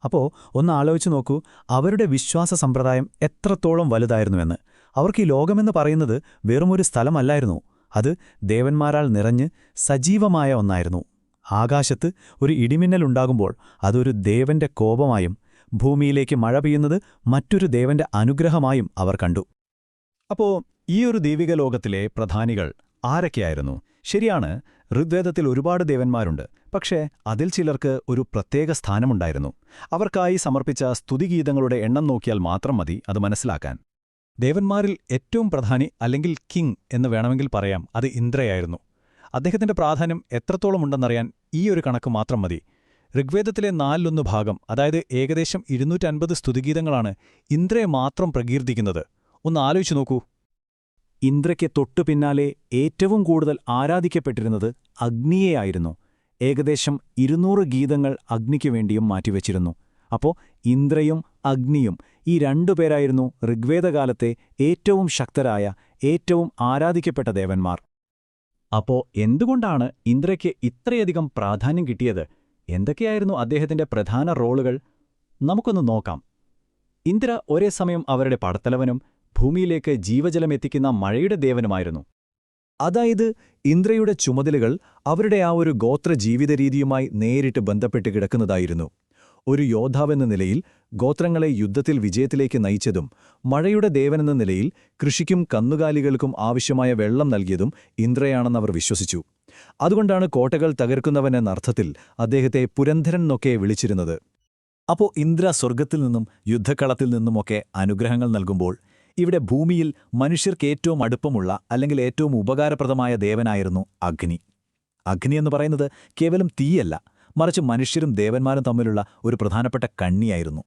അപ്പോ ഒന്ന് ആലോചിച്ചു നോക്കൂ, അവരുടെ വിശ്വാസ സമ്പ്രദായം എത്രത്തോളം വലുതായിരുന്നുവെന്ന്. അവർക്ക് ഈ ലോകമെന്ന് പറയുന്നത് വെറുമൊരു സ്ഥലമല്ലായിരുന്നു, അത് ദേവന്മാരാൽ നിറഞ്ഞ് സജീവമായ ഒന്നായിരുന്നു. ആകാശത്ത് ഒരു ഇടിമിന്നലുണ്ടാകുമ്പോൾ അതൊരു ദേവന്റെ കോപമായും ഭൂമിയിലേക്ക് മഴ പെയ്യുന്നത് മറ്റൊരു ദേവന്റെ അനുഗ്രഹമായും അവർ കണ്ടു. അപ്പോ ഈ ഒരു ദൈവിക ലോകത്തിലെ പ്രധാനികൾ ആരൊക്കെയായിരുന്നു? ശരിയാണ്, ഋഗ്വേദത്തിൽ ഒരുപാട് ദേവന്മാരുണ്ട്. പക്ഷേ അതിൽ ചിലർക്ക് ഒരു പ്രത്യേക സ്ഥാനമുണ്ടായിരുന്നു. അവർക്കായി സമർപ്പിച്ച സ്തുതിഗീതങ്ങളുടെ എണ്ണം നോക്കിയാൽ മാത്രം മതി അത് മനസ്സിലാക്കാൻ. ദേവന്മാരിൽ ഏറ്റവും പ്രധാനി, അല്ലെങ്കിൽ കിങ് എന്ന് വേണമെങ്കിൽ പറയാം, അത് ഇന്ദ്രയായിരുന്നു. അദ്ദേഹത്തിന്റെ പ്രാധാന്യം എത്രത്തോളമുണ്ടെന്നറിയാൻ ഈ ഒരു കണക്ക് മാത്രം മതി. ഋഗ്വേദത്തിലെ 4/1 ഭാഗം, അതായത് ഏകദേശം 250 സ്തുതിഗീതങ്ങളാണ് ഇന്ദ്രയെ മാത്രം പ്രകീർത്തിക്കുന്നത്. ഒന്ന് ആലോചിച്ചു നോക്കൂ. ഇന്ദ്രയ്ക്ക് തൊട്ടു പിന്നാലെ ഏറ്റവും കൂടുതൽ ആരാധിക്കപ്പെട്ടിരുന്നത് അഗ്നിയെയായിരുന്നു. ഏകദേശം 200 ഗീതങ്ങൾ അഗ്നിക്കു വേണ്ടിയും മാറ്റിവെച്ചിരുന്നു. അപ്പോൾ ഇന്ദ്രയും അഗ്നിയും, ഈ രണ്ടുപേരായിരുന്നു ഋഗ്വേദകാലത്തെ ഏറ്റവും ശക്തരായ, ഏറ്റവും ആരാധിക്കപ്പെട്ട ദേവന്മാർ. അപ്പോ എന്തുകൊണ്ടാണ് ഇന്ദ്രയ്ക്ക് ഇത്രയധികം പ്രാധാന്യം കിട്ടിയത്? എന്തൊക്കെയായിരുന്നു അദ്ദേഹത്തിന്റെ പ്രധാന റോളുകൾ? നമുക്കൊന്ന് നോക്കാം. ഇന്ദ്ര ഒരേ സമയം അവരുടെ പടത്തലവനും ഭൂമിയിലേക്ക് ജീവജലമെത്തിക്കുന്ന മഴയുടെ ദേവനുമായിരുന്നു. അതായത് ഇന്ദ്രയുടെ ചുമതലകൾ അവരുടെ ആ ഒരു ഗോത്ര ജീവിതരീതിയുമായി നേരിട്ട് ബന്ധപ്പെട്ട് കിടക്കുന്നതായിരുന്നു. ഒരു യോദ്ധാവെന്ന നിലയിൽ ഗോത്രങ്ങളെ യുദ്ധത്തിൽ വിജയത്തിലേക്ക് നയിച്ചതും, മഴയുടെ ദേവനെന്ന നിലയിൽ കൃഷിക്കും കന്നുകാലികൾക്കും ആവശ്യമായ വെള്ളം നൽകിയതും ഇന്ദ്രയാണെന്നവർ വിശ്വസിച്ചു. അതുകൊണ്ടാണ് കോട്ടകൾ തകർക്കുന്നവനെന്നർത്ഥത്തിൽ അദ്ദേഹത്തെ പുരന്ധരൻ എന്നൊക്കെ വിളിച്ചിരുന്നത്. അപ്പോൾ ഇന്ദ്ര സ്വർഗത്തിൽ നിന്നും യുദ്ധക്കളത്തിൽ നിന്നുമൊക്കെ അനുഗ്രഹങ്ങൾ നൽകുമ്പോൾ, ഇവിടെ ഭൂമിയിൽ മനുഷ്യർക്ക് ഏറ്റവും അടുപ്പമുള്ള, അല്ലെങ്കിൽ ഏറ്റവും ഉപകാരപ്രദമായ ദേവനായിരുന്നു അഗ്നി. അഗ്നി എന്ന് പറയുന്നത് കേവലം തീയല്ല, മറിച്ച് മനുഷ്യരും ദേവന്മാരും തമ്മിലുള്ള ഒരു പ്രധാനപ്പെട്ട കണ്ണിയായിരുന്നു.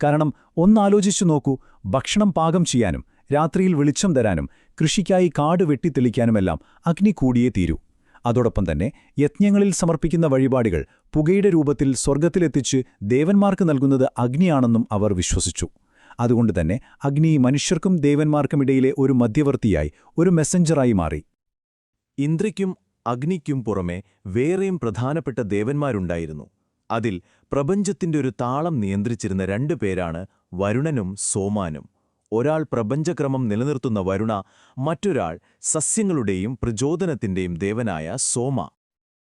കാരണം ഒന്നാലോചിച്ചു നോക്കൂ, ഭക്ഷണം പാകം ചെയ്യാനും രാത്രിയിൽ വെളിച്ചം തരാനും കൃഷിക്കായി കാട് വെട്ടിത്തെളിക്കാനുമെല്ലാം അഗ്നി കൂടിയേ തീരൂ. അതോടൊപ്പം തന്നെ യജ്ഞങ്ങളിൽ സമർപ്പിക്കുന്ന വഴിപാടുകൾ പുകയുടെ രൂപത്തിൽ സ്വർഗത്തിലെത്തിച്ച് ദേവന്മാർക്ക് നൽകുന്നത് അഗ്നിയാണെന്നും അവർ വിശ്വസിച്ചു. അതുകൊണ്ടുതന്നെ അഗ്നി മനുഷ്യർക്കും ദേവന്മാർക്കുമിടയിലെ ഒരു മധ്യവർത്തിയായി, ഒരു മെസ്സഞ്ചറായി മാറി. ഇന്ദ്രയ്ക്കും അഗ്നിക്കും പുറമെ വേറെയും പ്രധാനപ്പെട്ട ദേവന്മാരുണ്ടായിരുന്നു. അതിൽ പ്രപഞ്ചത്തിന്റെ ഒരു താളം നിയന്ത്രിച്ചിരുന്ന 2 പേരാണ് വരുണനും സോമാനും. ഒരാൾ പ്രപഞ്ചക്രമം നിലനിർത്തുന്ന വരുണ, മറ്റൊരാൾ സസ്യങ്ങളുടെയും പ്രചോദനത്തിന്റെയും ദേവനായ സോമ.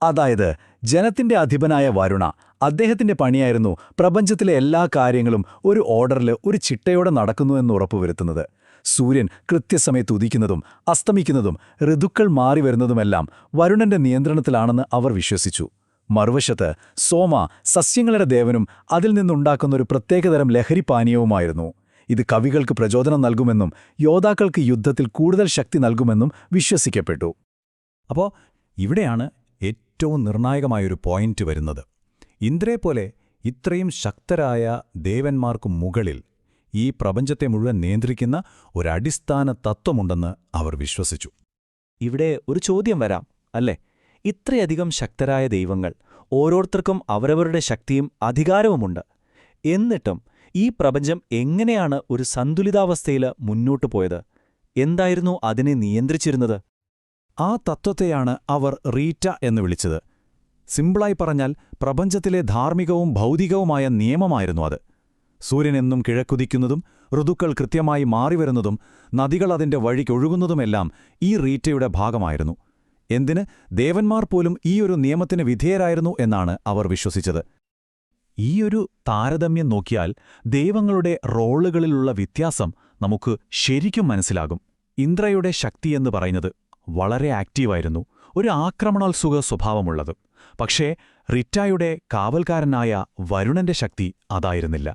അതായത് ജനത്തിന്റെ അധിപനായ വരുണ, അദ്ദേഹത്തിന്റെ പണിയായിരുന്നു പ്രപഞ്ചത്തിലെ എല്ലാ കാര്യങ്ങളും ഒരു ഓർഡറിൽ, ഒരു ചിട്ടയോടെ നടക്കുന്നുവെന്ന് ഉറപ്പുവരുത്തുന്നത്. സൂര്യൻ കൃത്യസമയത്ത് ഉദിക്കുന്നതും അസ്തമിക്കുന്നതും ഋതുക്കൾ മാറിവരുന്നതുമെല്ലാം വരുണന്റെ നിയന്ത്രണത്തിലാണെന്ന് അവർ വിശ്വസിച്ചു. മറുവശത്ത് സോമ സസ്യങ്ങളുടെ ദേവനും അതിൽ നിന്നുണ്ടാക്കുന്ന ഒരു പ്രത്യേകതരം ലഹരിപാനീയവുമായിരുന്നു. ഇത് കവികൾക്ക് പ്രചോദനം നൽകുമെന്നും യോദ്ധാക്കൾക്ക് യുദ്ധത്തിൽ കൂടുതൽ ശക്തി നൽകുമെന്നും വിശ്വസിക്കപ്പെട്ടു. അപ്പോൾ ഇവിടെയാണ് ഏറ്റവും നിർണായകമായൊരു പോയിന്റ് വരുന്നത്. ഇന്ദ്രയെപ്പോലെ ഇത്രയും ശക്തരായ ദേവന്മാർക്കു മുകളിൽ ഈ പ്രപഞ്ചത്തെ മുഴുവൻ നിയന്ത്രിക്കുന്ന ഒരടിസ്ഥാന തത്വമുണ്ടെന്ന് അവർ വിശ്വസിച്ചു. ഇവിടെ ഒരു ചോദ്യം വരാം, അല്ലേ? ഇത്രയധികം ശക്തരായ ദൈവങ്ങൾ, ഓരോരുത്തർക്കും അവരവരുടെ ശക്തിയും അധികാരവുമുണ്ട്. എന്നിട്ടും ഈ പ്രപഞ്ചം എങ്ങനെയാണ് ഒരു സന്തുലിതാവസ്ഥയിൽ മുന്നോട്ടു പോയത്? എന്തായിരുന്നു അതിനെ നിയന്ത്രിച്ചിരുന്നത്? ആ തത്വത്തെയാണ് അവർ റീറ്റ എന്ന് വിളിച്ചത്. സിമ്പിളായി പറഞ്ഞാൽ പ്രപഞ്ചത്തിലെ ധാർമ്മികവും ഭൗതികവുമായ നിയമമായിരുന്നു അത്. സൂര്യൻ എന്നും കിഴക്കുദിക്കുന്നതും ഋതുക്കൾ കൃത്യമായി മാറിവരുന്നതും നദികൾ അതിന്റെ വഴിക്കൊഴുകുന്നതുമെല്ലാം ഈ റീറ്റയുടെ ഭാഗമായിരുന്നു. എന്തിന്, ദേവന്മാർ പോലും ഈയൊരു നിയമത്തിന് വിധേയരായിരുന്നു എന്നാണ് അവർ വിശ്വസിച്ചത്. ഈയൊരു താരതമ്യം നോക്കിയാൽ ദൈവങ്ങളുടെ റോളുകളിലുള്ള വ്യത്യാസം നമുക്ക് ശരിക്കും മനസ്സിലാകും. ഇന്ദ്രയുടെ ശക്തിയെന്ന് പറയുന്നത് വളരെ ആക്റ്റീവായിരുന്നു, ഒരു ആക്രമണോത്സുക സ്വഭാവമുള്ളത്. പക്ഷേ റിറ്റായുടെ കാവൽക്കാരനായ വരുണന്റെ ശക്തി അതായിരുന്നില്ല.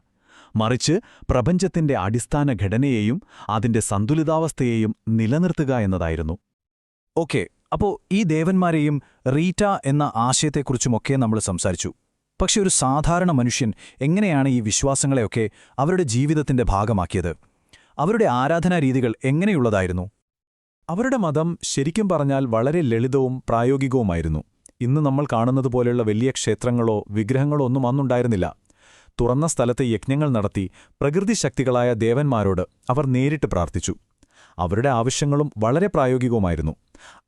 മറിച്ച് പ്രപഞ്ചത്തിന്റെ അടിസ്ഥാന ഘടനയെയും അതിന്റെ സന്തുലിതാവസ്ഥയെയും നിലനിർത്തുക എന്നതായിരുന്നു. ഓക്കെ, അപ്പോൾ ഈ ദേവന്മാരെയും റീറ്റ എന്ന ആശയത്തെക്കുറിച്ചുമൊക്കെ നമ്മൾ സംസാരിച്ചു. പക്ഷെ ഒരു സാധാരണ മനുഷ്യൻ എങ്ങനെയാണ് ഈ വിശ്വാസങ്ങളെയൊക്കെ അവരുടെ ജീവിതത്തിന്റെ ഭാഗമാക്കിയത്? അവരുടെ ആരാധനാരീതികൾ എങ്ങനെയുള്ളതായിരുന്നു? അവരുടെ മതം ശരിക്കും പറഞ്ഞാൽ വളരെ ലളിതവും പ്രായോഗികവുമായിരുന്നു. ഇന്ന് നമ്മൾ കാണുന്നത് പോലെയുള്ള വലിയ ക്ഷേത്രങ്ങളോ വിഗ്രഹങ്ങളോ ഒന്നും അന്നുണ്ടായിരുന്നില്ല. തുറന്ന സ്ഥലത്ത് യജ്ഞങ്ങൾ നടത്തി പ്രകൃതി ശക്തികളായ ദേവന്മാരോട് അവർ നേരിട്ട് പ്രാർത്ഥിച്ചു. അവരുടെ ആവശ്യങ്ങളും വളരെ പ്രായോഗികവുമായിരുന്നു.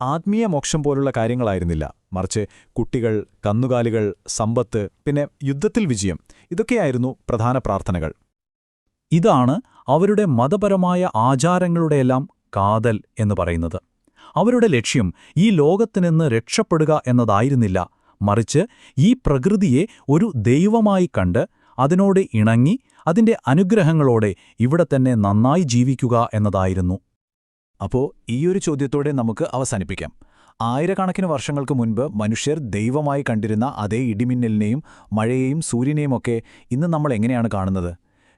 ആത്മീയ മോക്ഷം പോലുള്ള കാര്യങ്ങളായിരുന്നില്ല, മറിച്ച് കുട്ടികൾ, കന്നുകാലികൾ, സമ്പത്ത്, പിന്നെ യുദ്ധത്തിൽ വിജയം, ഇതൊക്കെയായിരുന്നു പ്രധാന പ്രാർത്ഥനകൾ. ഇതാണ് അവരുടെ മതപരമായ ആചാരങ്ങളുടെയെല്ലാം കാതൽ എന്ന് പറയുന്നത്. അവരുടെ ലക്ഷ്യം ഈ ലോകത്തുനിന്ന് രക്ഷപ്പെടുക എന്നതായിരുന്നില്ല, മറിച്ച് ഈ പ്രകൃതിയെ ഒരു ദൈവമായി കണ്ട് അതിനോട് ഇണങ്ങി അതിന്റെ അനുഗ്രഹങ്ങളോടെ ഇവിടെ തന്നെ നന്നായി ജീവിക്കുക എന്നതായിരുന്നു. അപ്പോൾ ഈയൊരു ചോദ്യത്തോടെ നമുക്ക് അവസാനിപ്പിക്കാം. ആയിരക്കണക്കിന് വർഷങ്ങൾക്ക് മുൻപ് മനുഷ്യർ ദൈവമായി കണ്ടിരുന്ന അതേ ഇടിമിന്നലിനെയും മഴയെയും സൂര്യനെയുമൊക്കെ ഇന്ന് നമ്മൾ എങ്ങനെയാണ് കാണുന്നത്?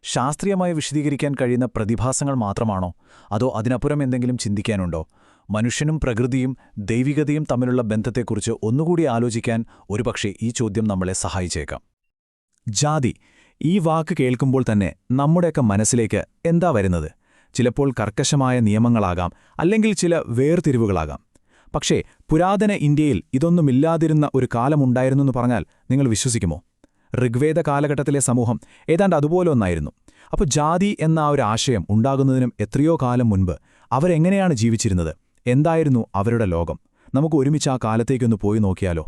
ശാസ്ത്രീയമായി വിശദീകരിക്കാൻ കഴിയുന്ന പ്രതിഭാസങ്ങൾ മാത്രമാണോ? അതോ അതിനപ്പുറം എന്തെങ്കിലും ചിന്തിക്കാനുണ്ടോ? മനുഷ്യനും പ്രകൃതിയും ദൈവികതയും തമ്മിലുള്ള ബന്ധത്തെക്കുറിച്ച് ഒന്നുകൂടി ആലോചിക്കാൻ ഒരുപക്ഷെ ഈ ചോദ്യം നമ്മളെ സഹായിച്ചേക്കാം. ജാതി, ഈ വാക്ക് കേൾക്കുമ്പോൾ തന്നെ നമ്മുടെയൊക്കെ മനസ്സിലേക്ക് എന്താ വരുന്നത്? ചിലപ്പോൾ കർക്കശമായ നിയമങ്ങളാകാം, അല്ലെങ്കിൽ ചില വേർതിരിവുകളാകാം. പക്ഷേ പുരാതന ഇന്ത്യയിൽ ഇതൊന്നുമില്ലാതിരുന്ന ഒരു കാലമുണ്ടായിരുന്നെന്ന് പറഞ്ഞാൽ നിങ്ങൾ വിശ്വസിക്കുമോ? ഋഗ്വേദ കാലഘട്ടത്തിലെ സമൂഹം ഏതാണ്ട് അതുപോലെ ഒന്നായിരുന്നു. അപ്പോൾ ജാതി എന്ന ആ ഒരു ആശയം ഉണ്ടാകുന്നതിനും എത്രയോ കാലം മുൻപ് അവരെങ്ങനെയാണ് ജീവിച്ചിരുന്നത്? എന്തായിരുന്നു അവരുടെ ലോകം? നമുക്ക് ഒരുമിച്ച് ആ കാലത്തേക്കൊന്ന് പോയി നോക്കിയാലോ?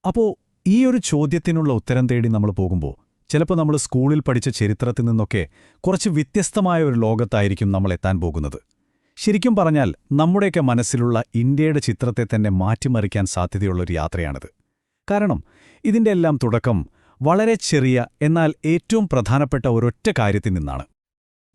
അപ്പോൾ ഈ ഒരു ചോദ്യത്തിനുള്ള ഉത്തരം തേടി നമ്മൾ പോകുമ്പോൾ ചിലപ്പോൾ നമ്മൾ സ്കൂളിൽ പഠിച്ച ചരിത്രത്തിൽ നിന്നൊക്കെ കുറച്ച് വ്യത്യസ്തമായ ഒരു ലോകത്തായിരിക്കും നമ്മൾ എത്താൻ പോകുന്നത്. ശരിക്കും പറഞ്ഞാൽ നമ്മുടെയൊക്കെ മനസ്സിലുള്ള ഇന്ത്യയുടെ ചിത്രത്തെ തന്നെ മാറ്റിമറിക്കാൻ സാധ്യതയുള്ളൊരു യാത്രയാണിത്. കാരണം ഇതിൻ്റെ എല്ലാം തുടക്കം വളരെ ചെറിയ എന്നാൽ ഏറ്റവും പ്രധാനപ്പെട്ട ഒരൊറ്റ കാര്യത്തിൽ നിന്നാണ്.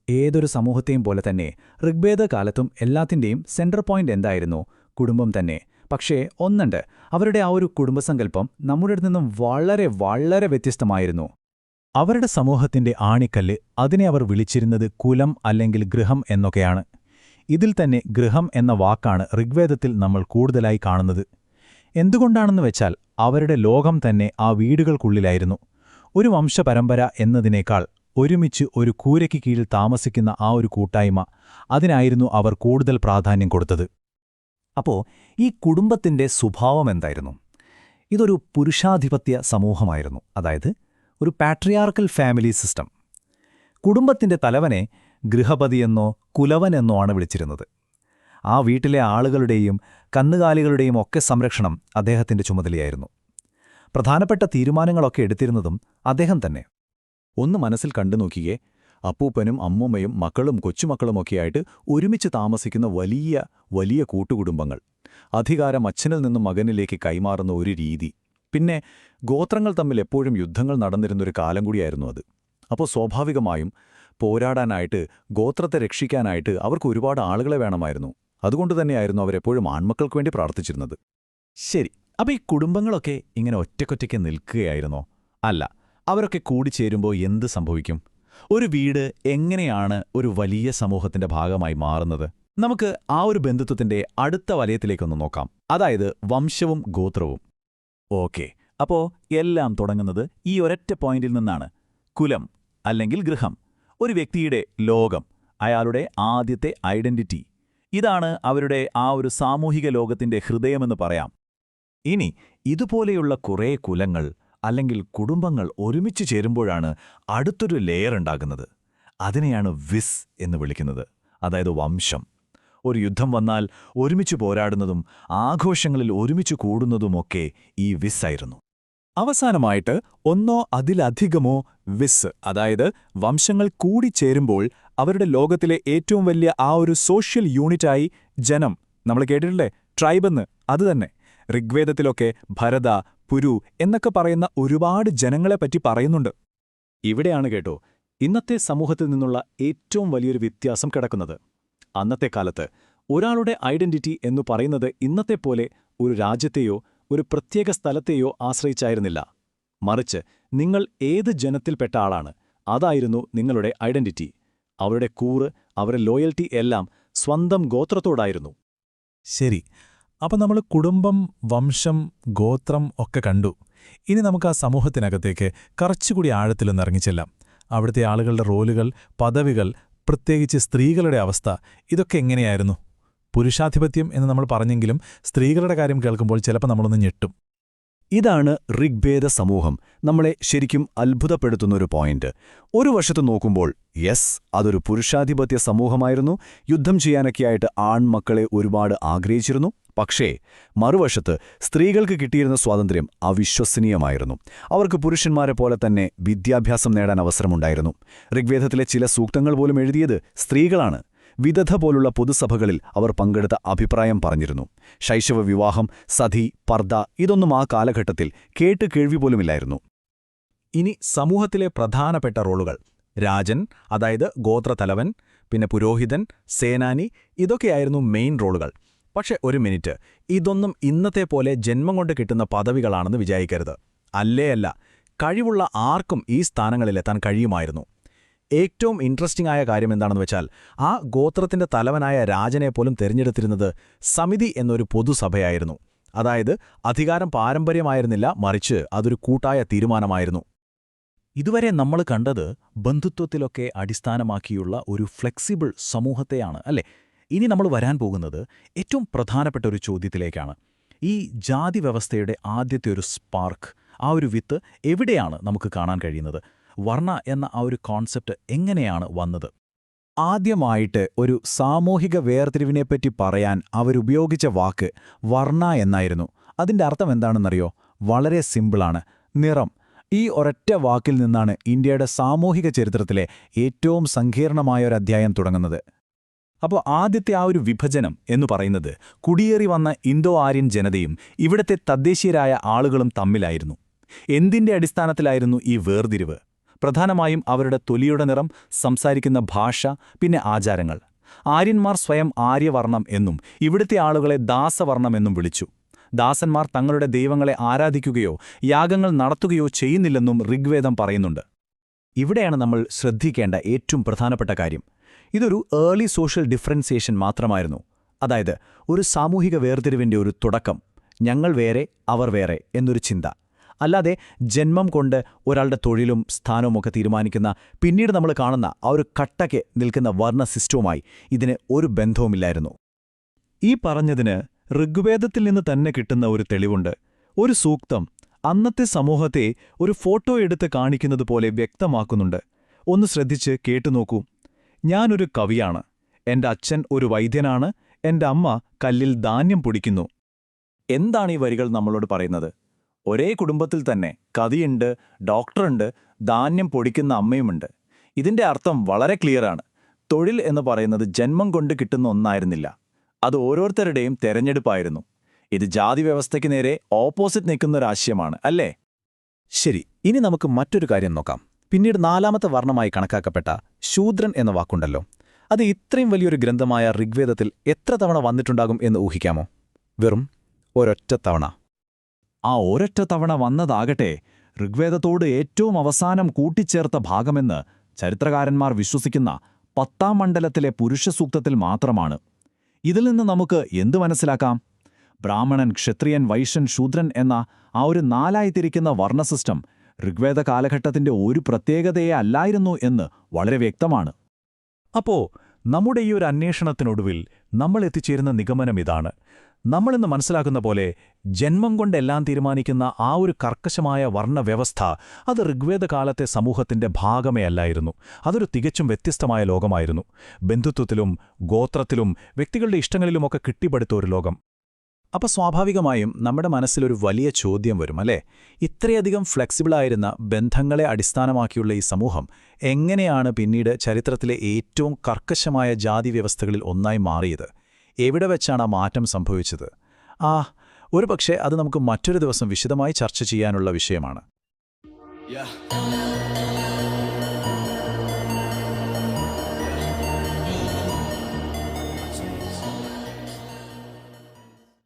ഏതൊരു സമൂഹത്തെയും പോലെ തന്നെ ഋഗ്വേദ കാലത്തും എല്ലാത്തിൻ്റെയും സെൻട്രൽ പോയിന്റ് എന്തായിരുന്നു? കുടുംബം തന്നെ. പക്ഷേ ഒന്നുണ്ട്, അവരുടെ ആ ഒരു കുടുംബസങ്കല്പം നമ്മുടെ നിന്നും വളരെ വളരെ വ്യത്യസ്തമായിരുന്നു. അവരുടെ സമൂഹത്തിന്റെ ആണിക്കല്ല്, അതിനെ അവർ വിളിച്ചിരുന്നത് കുലം അല്ലെങ്കിൽ ഗൃഹം എന്നൊക്കെയാണ്. ഇതിൽ തന്നെ ഗൃഹം എന്ന വാക്കാണ് ഋഗ്വേദത്തിൽ നമ്മൾ കൂടുതലായി കാണുന്നത്. എന്തുകൊണ്ടാണെന്ന് വെച്ചാൽ അവരുടെ ലോകം തന്നെ ആ വീടുകൾക്കുള്ളിലായിരുന്നു. ഒരു വംശപരമ്പര എന്നതിനേക്കാൾ ഒരുമിച്ച് ഒരു കൂരയ്ക്ക് കീഴിൽ താമസിക്കുന്ന ആ ഒരു കൂട്ടായ്മ, അതിനായിരുന്നു അവർ കൂടുതൽ പ്രാധാന്യം കൊടുത്തത്. അപ്പോൾ ഈ കുടുംബത്തിന്റെ സ്വഭാവം എന്തായിരുന്നു? ഇതൊരു പുരുഷാധിപത്യ സമൂഹമായിരുന്നു, അതായത് ഒരു പാട്രിയാർക്കൽ ഫാമിലി സിസ്റ്റം. കുടുംബത്തിന്റെ തലവനെ ഗൃഹപതിയെന്നോ കുലവനെന്നോ ആണ് വിളിച്ചിരുന്നത്. ആ വീട്ടിലെ ആളുകളുടെയും കന്നുകാലികളുടെയും ഒക്കെ സംരക്ഷണം അദ്ദേഹത്തിന്റെ ചുമതലയായിരുന്നു. പ്രധാനപ്പെട്ട തീരുമാനങ്ങളൊക്കെ എടുത്തിരുന്നതും അദ്ദേഹം തന്നെ. ഒന്ന് മനസ്സിൽ കണ്ടു നോക്കിയേ, അപ്പൂപ്പനും അമ്മൂമ്മയും മക്കളും കൊച്ചുമക്കളുമൊക്കെയായിട്ട് ഒരുമിച്ച് താമസിക്കുന്ന വലിയ വലിയ കൂട്ടുകുടുംബങ്ങൾ. അധികാരം അച്ഛനിൽ നിന്നും മകനിലേക്ക് കൈമാറുന്ന ഒരു രീതി. പിന്നെ ഗോത്രങ്ങൾ തമ്മിൽ എപ്പോഴും യുദ്ധങ്ങൾ നടന്നിരുന്നൊരു കാലം കൂടിയായിരുന്നു അത്. അപ്പോൾ സ്വാഭാവികമായും പോരാടാനായിട്ട്, ഗോത്രത്തെ രക്ഷിക്കാനായിട്ട് അവർക്ക് ഒരുപാട് ആളുകളെ വേണമായിരുന്നു. അതുകൊണ്ടുതന്നെയായിരുന്നു അവരെപ്പോഴും ആൺമക്കൾക്ക് വേണ്ടി പ്രാർത്ഥിച്ചിരുന്നത്. ശരി, അപ്പോൾ ഈ കുടുംബങ്ങളൊക്കെ ഇങ്ങനെ ഒറ്റക്കൊറ്റയ്ക്ക് നിൽക്കുകയായിരുന്നോ? അല്ല, അവരൊക്കെ കൂടിച്ചേരുമ്പോൾ എന്ത് സംഭവിക്കും? ഒരു വീട് എങ്ങനെയാണ് ഒരു വലിയ സമൂഹത്തിന്റെ ഭാഗമായി മാറുന്നത്? നമുക്ക് ആ ഒരു ബന്ധുത്വത്തിന്റെ അടുത്ത വലയത്തിലേക്കൊന്ന് നോക്കാം, അതായത് വംശവും ഗോത്രവും. ഓക്കെ, അപ്പോൾ എല്ലാം തുടങ്ങുന്നത് ഈ ഒരൊറ്റ പോയിന്റിൽ നിന്നാണ്. കുലം അല്ലെങ്കിൽ ഗൃഹം, ഒരു വ്യക്തിയുടെ ലോകം, അയാളുടെ ആദ്യത്തെ ഐഡന്റിറ്റി. ഇതാണ് അവരുടെ ആ ഒരു സാമൂഹിക ലോകത്തിന്റെ ഹൃദയമെന്ന് പറയാം. ഇനി ഇതുപോലെയുള്ള കുറേ കുലങ്ങൾ അല്ലെങ്കിൽ കുടുംബങ്ങൾ ഒരുമിച്ച് ചേരുമ്പോഴാണ് അടുത്തൊരു ലെയർ ഉണ്ടാകുന്നത്. അതിനെയാണ് വിസ് എന്ന് വിളിക്കുന്നത്, അതായത് വംശം. ഒരു യുദ്ധം വന്നാൽ ഒരുമിച്ച് പോരാടുന്നതും ആഘോഷങ്ങളിൽ ഒരുമിച്ച് കൂടുന്നതുമൊക്കെ ഈ വിസ് ആയിരുന്നു. അവസാനമായിട്ട് ഒന്നോ അതിലധികമോ വിസ്, അതായത് വംശങ്ങൾ കൂടിച്ചേരുമ്പോൾ അവരുടെ ലോകത്തിലെ ഏറ്റവും വലിയ ആ ഒരു സോഷ്യൽ യൂണിറ്റായി ജനം, നമ്മൾ കേട്ടിട്ടില്ലേ ട്രൈബെന്ന്, അതുതന്നെ. ഋഗ്വേദത്തിലൊക്കെ ഭരത, പുരു എന്നൊക്കെ പറയുന്ന ഒരുപാട് ജനങ്ങളെപ്പറ്റി പറയുന്നുണ്ട്. ഇവിടെയാണ് കേട്ടോ ഇന്നത്തെ സമൂഹത്തിൽ നിന്നുള്ള ഏറ്റവും വലിയൊരു വ്യത്യാസം കിടക്കുന്നത്. അന്നത്തെ കാലത്ത് ഒരാളുടെ ഐഡന്റിറ്റി എന്നു പറയുന്നത് ഇന്നത്തെപ്പോലെ ഒരു രാജ്യത്തെയോ ഒരു പ്രത്യേക സ്ഥലത്തെയോ ആശ്രയിച്ചായിരുന്നില്ല. മറിച്ച് നിങ്ങൾ ഏത് ജനത്തിൽപ്പെട്ട ആളാണ്, അതായിരുന്നു നിങ്ങളുടെ ഐഡന്റിറ്റി. അവരുടെ കൂറ്, അവരുടെ ലോയൽറ്റി എല്ലാം സ്വന്തം ഗോത്രത്തോടായിരുന്നു. ശരി, അപ്പം നമ്മൾ കുടുംബം, വംശം, ഗോത്രം ഒക്കെ കണ്ടു. ഇനി നമുക്ക് ആ സമൂഹത്തിനകത്തേക്ക് കുറച്ചുകൂടി ആഴത്തിലൊന്ന് ഇറങ്ങിച്ചെല്ലാം. അവിടുത്തെ ആളുകളുടെ റോലുകൾ, പദവികൾ, പ്രത്യേകിച്ച് സ്ത്രീകളുടെ അവസ്ഥ, ഇതൊക്കെ എങ്ങനെയായിരുന്നു? പുരുഷാധിപത്യം എന്ന് നമ്മൾ പറഞ്ഞെങ്കിലും സ്ത്രീകളുടെ കാര്യം കേൾക്കുമ്പോൾ ചിലപ്പോൾ നമ്മളൊന്ന് ഞെട്ടും. ഇതാണ് ഋഗ്വേദ സമൂഹം നമ്മളെ ശരിക്കും അത്ഭുതപ്പെടുത്തുന്നൊരു പോയിന്റ്. ഒരു വശത്ത് നോക്കുമ്പോൾ യെസ്, അതൊരു പുരുഷാധിപത്യ സമൂഹമായിരുന്നു. യുദ്ധം ചെയ്യാനൊക്കെയായിട്ട് ആൺമക്കളെ ഒരുപാട് ആഗ്രഹിച്ചിരുന്നു. പക്ഷേ മറുവശത്ത് സ്ത്രീകൾക്ക് കിട്ടിയിരുന്ന സ്വാതന്ത്ര്യം അവിശ്വസനീയമായിരുന്നു. അവർക്ക് പുരുഷന്മാരെ പോലെ തന്നെ വിദ്യാഭ്യാസം നേടാൻ അവസരമുണ്ടായിരുന്നു. ഋഗ്വേദത്തിലെ ചില സൂക്തങ്ങൾ പോലും എഴുതിയത് സ്ത്രീകളാണ്. വിദഗ്ധ പോലുള്ള പൊതുസഭകളിൽ അവർ പങ്കെടുത്ത അഭിപ്രായം പറഞ്ഞിരുന്നു. ശൈശവ വിവാഹം, സതി, പർദ്ദ ഇതൊന്നും ആ കാലഘട്ടത്തിൽ കേട്ട് കേൾവി പോലുമില്ലായിരുന്നു. ഇനി സമൂഹത്തിലെ പ്രധാനപ്പെട്ട റോളുകൾ. രാജൻ, അതായത് ഗോത്രതലവൻ, പിന്നെ പുരോഹിതൻ, സേനാനി, ഇതൊക്കെയായിരുന്നു മെയിൻ റോളുകൾ. പക്ഷെ ഒരു മിനിറ്റ്, ഇതൊന്നും ഇന്നത്തെ പോലെ ജന്മം കൊണ്ട് കിട്ടുന്ന പദവികളാണെന്ന് വിചാരിക്കരുത്. അല്ലേയല്ല, കഴിവുള്ള ആർക്കും ഈ സ്ഥാനങ്ങളിലെത്താൻ കഴിയുമായിരുന്നു. ഏറ്റവും ഇൻട്രസ്റ്റിംഗ് ആയ കാര്യം എന്താണെന്ന് വെച്ചാൽ, ആ ഗോത്രത്തിന്റെ തലവനായ രാജനെപ്പോലും തിരഞ്ഞെടുത്തിരുന്നത് സമിതി എന്നൊരു പൊതുസഭയായിരുന്നു. അതായത് അധികാരം പാരമ്പര്യമായിരുന്നില്ല, മറിച്ച് അതൊരു കൂട്ടായ തീരുമാനമായിരുന്നു. ഇതുവരെ നമ്മൾ കണ്ടത് ബന്ധുത്വത്തിലൊക്കെ അടിസ്ഥാനമാക്കിയുള്ള ഒരു ഫ്ലെക്സിബിൾ സമൂഹത്തെയാണ്, അല്ലേ? ഇനി നമ്മൾ വരാൻ പോകുന്നത് ഏറ്റവും പ്രധാനപ്പെട്ട ഒരു ചോദ്യത്തിലേക്കാണ്. ഈ ജാതി വ്യവസ്ഥയുടെ ആദ്യത്തെ ഒരു സ്പാർക്ക്, ആ ഒരു വിത്ത് എവിടെയാണ് നമുക്ക് കാണാൻ കഴിയുന്നത്? വർണ്ണ എന്ന ആ ഒരു കോൺസെപ്റ്റ് എങ്ങനെയാണ് വന്നത്? ആദ്യമായിട്ട് ഒരു സാമൂഹിക വേർതിരിവിനെപ്പറ്റി പറയാൻ അവരുപയോഗിച്ച വാക്ക് വർണ്ണ എന്നായിരുന്നു. അതിൻ്റെ അർത്ഥം എന്താണെന്നറിയോ? വളരെ സിമ്പിളാണ്, നിറം. ഈ ഒരൊറ്റ വാക്കിൽ നിന്നാണ് ഇന്ത്യയുടെ സാമൂഹിക ചരിത്രത്തിലെ ഏറ്റവും സങ്കീർണമായൊരധ്യായം തുടങ്ങുന്നത്. അപ്പോൾ ആദ്യത്തെ ആ ഒരു വിഭജനം എന്നു പറയുന്നത് കുടിയേറി വന്ന ഇന്തോ ആര്യൻ ജനതയും ഇവിടത്തെ തദ്ദേശീയരായ ആളുകളും തമ്മിലായിരുന്നു. എന്തിൻ്റെ അടിസ്ഥാനത്തിലായിരുന്നു ഈ വേർതിരിവ്? പ്രധാനമായും അവരുടെ തൊലിയുടെ നിറം, സംസാരിക്കുന്ന ഭാഷ, പിന്നെ ആചാരങ്ങൾ. ആര്യന്മാർ സ്വയം ആര്യവർണം എന്നും ഇവിടുത്തെ ആളുകളെ ദാസവർണം എന്നും വിളിച്ചു. ദാസന്മാർ തങ്ങളുടെ ദൈവങ്ങളെ ആരാധിക്കുകയോ യാഗങ്ങൾ നടത്തുകയോ ചെയ്യുന്നില്ലെന്നും ഋഗ്വേദം പറയുന്നുണ്ട്. ഇവിടെയാണ് നമ്മൾ ശ്രദ്ധിക്കേണ്ട ഏറ്റവും പ്രധാനപ്പെട്ട കാര്യം. ഇതൊരു ഏർലി സോഷ്യൽ ഡിഫറൻസിയേഷൻ മാത്രമായിരുന്നു. അതായത് ഒരു സാമൂഹിക വേർതിരിവിൻ്റെ ഒരു തുടക്കം, ഞങ്ങൾ വേറെ അവർ വേറെ എന്നൊരു ചിന്ത. അല്ലാതെ ജന്മം കൊണ്ട് ഒരാളുടെ തൊഴിലും സ്ഥാനവും ഒക്കെ തീരുമാനിക്കുന്ന, പിന്നീട് നമ്മൾ കാണുന്ന ആ ഒരു കട്ടയ്ക്ക് നിൽക്കുന്ന വർണ്ണ സിസ്റ്റവുമായി ഇതിന് ഒരു ബന്ധവുമില്ലായിരുന്നു. ഈ പറഞ്ഞതിന് ഋഗ്വേദത്തിൽ നിന്ന് തന്നെ കിട്ടുന്ന ഒരു തെളിവുണ്ട്. ഒരു സൂക്തം അന്നത്തെ സമൂഹത്തെ ഒരു ഫോട്ടോ എടുത്ത് കാണിക്കുന്നത് പോലെ വ്യക്തമാക്കുന്നുണ്ട്. ഒന്ന് ശ്രദ്ധിച്ച് കേട്ടുനോക്കൂ. ഞാനൊരു കവിയാണ്, എന്റെ അച്ഛൻ ഒരു വൈദ്യനാണ്, എന്റെ അമ്മ കല്ലിൽ ധാന്യം പൊടിക്കുന്നു. എന്താണ് ഈ വരികൾ നമ്മളോട് പറയുന്നത്? ഒരേ കുടുംബത്തിൽ തന്നെ കവിയുണ്ട്, ഡോക്ടറുണ്ട്, ധാന്യം പൊടിക്കുന്ന അമ്മയുമുണ്ട്. ഇതിന്റെ അർത്ഥം വളരെ ക്ലിയറാണ്. തൊഴിൽ എന്ന് പറയുന്നത് ജന്മം കൊണ്ട് കിട്ടുന്ന ഒന്നായിരുന്നില്ല, അത് ഓരോരുത്തരുടെയും തെരഞ്ഞെടുപ്പായിരുന്നു. ഇത് ജാതി വ്യവസ്ഥയ്ക്ക് നേരെ ഓപ്പോസിറ്റ് നിൽക്കുന്നൊരാശയമാണ്, അല്ലേ? ശരി, ഇനി നമുക്ക് മറ്റൊരു കാര്യം നോക്കാം. പിന്നീട് നാലാമത്തെ വർണ്ണമായി കണക്കാക്കപ്പെട്ട ശൂദ്രൻ എന്ന വാക്കുണ്ടല്ലോ, അത് ഇത്രയും വലിയൊരു ഗ്രന്ഥമായ ഋഗ്വേദത്തിൽ എത്ര തവണ വന്നിട്ടുണ്ടാകും എന്ന് ഊഹിക്കാമോ? വെറും ഒരൊറ്റ തവണ. ആ ഒരൊറ്റ തവണ വന്നതാകട്ടെ ഋഗ്വേദത്തോട് ഏറ്റവും അവസാനം കൂട്ടിച്ചേർത്ത ഭാഗമെന്ന് ചരിത്രകാരന്മാർ വിശ്വസിക്കുന്ന 10ാം മണ്ഡലത്തിലെ പുരുഷസൂക്തത്തിൽ മാത്രമാണ്. ഇതിൽ നിന്ന് നമുക്ക് എന്തു മനസ്സിലാക്കാം? ബ്രാഹ്മണൻ, ക്ഷത്രിയൻ, വൈശ്യൻ, ശൂദ്രൻ എന്ന ആ ഒരു 4ആയി തിരിക്കുന്ന വർണ്ണ സിസ്റ്റം ഋഗ്വേദ കാലഘട്ടത്തിന്റെ ഒരു പ്രത്യേകതയെ അല്ലായിരുന്നു എന്ന് വളരെ വ്യക്തമാണ്. അപ്പോ നമ്മുടെ ഈ ഒരു അന്വേഷണത്തിനൊടുവിൽ നമ്മൾ എത്തിച്ചേരുന്ന നിഗമനം ഇതാണ്. നമ്മളിന്ന് മനസ്സിലാക്കുന്ന പോലെ ജന്മം കൊണ്ടെല്ലാം തീരുമാനിക്കുന്ന ആ ഒരു കർക്കശമായ വർണ്ണവ്യവസ്ഥ അത് ഋഗ്വേദകാലത്തെ സമൂഹത്തിന്റെ ഭാഗമേ അല്ലായിരുന്നു. അതൊരു തികച്ചും വ്യത്യസ്തമായ ലോകമായിരുന്നു. ബന്ധുത്വത്തിലും ഗോത്രത്തിലും വ്യക്തികളുടെ ഇഷ്ടങ്ങളിലുമൊക്കെ കിട്ടിപ്പടുത്ത ഒരു ലോകം. അപ്പോൾ സ്വാഭാവികമായും നമ്മുടെ മനസ്സിലൊരു വലിയ ചോദ്യം വരും, അല്ലേ? ഇത്രയധികം ഫ്ലെക്സിബിളായിരുന്ന ബന്ധങ്ങളെ അടിസ്ഥാനമാക്കിയുള്ള ഈ സമൂഹം എങ്ങനെയാണ് പിന്നീട് ചരിത്രത്തിലെ ഏറ്റവും കർക്കശമായ ജാതി വ്യവസ്ഥകളിൽ ഒന്നായി മാറിയത്? എവിടെ വെച്ചാണ് ആ മാറ്റം സംഭവിച്ചത്? ഒരുപക്ഷെ അത് നമുക്ക് മറ്റൊരു ദിവസം വിശദമായി ചർച്ച ചെയ്യാനുള്ള വിഷയമാണ്.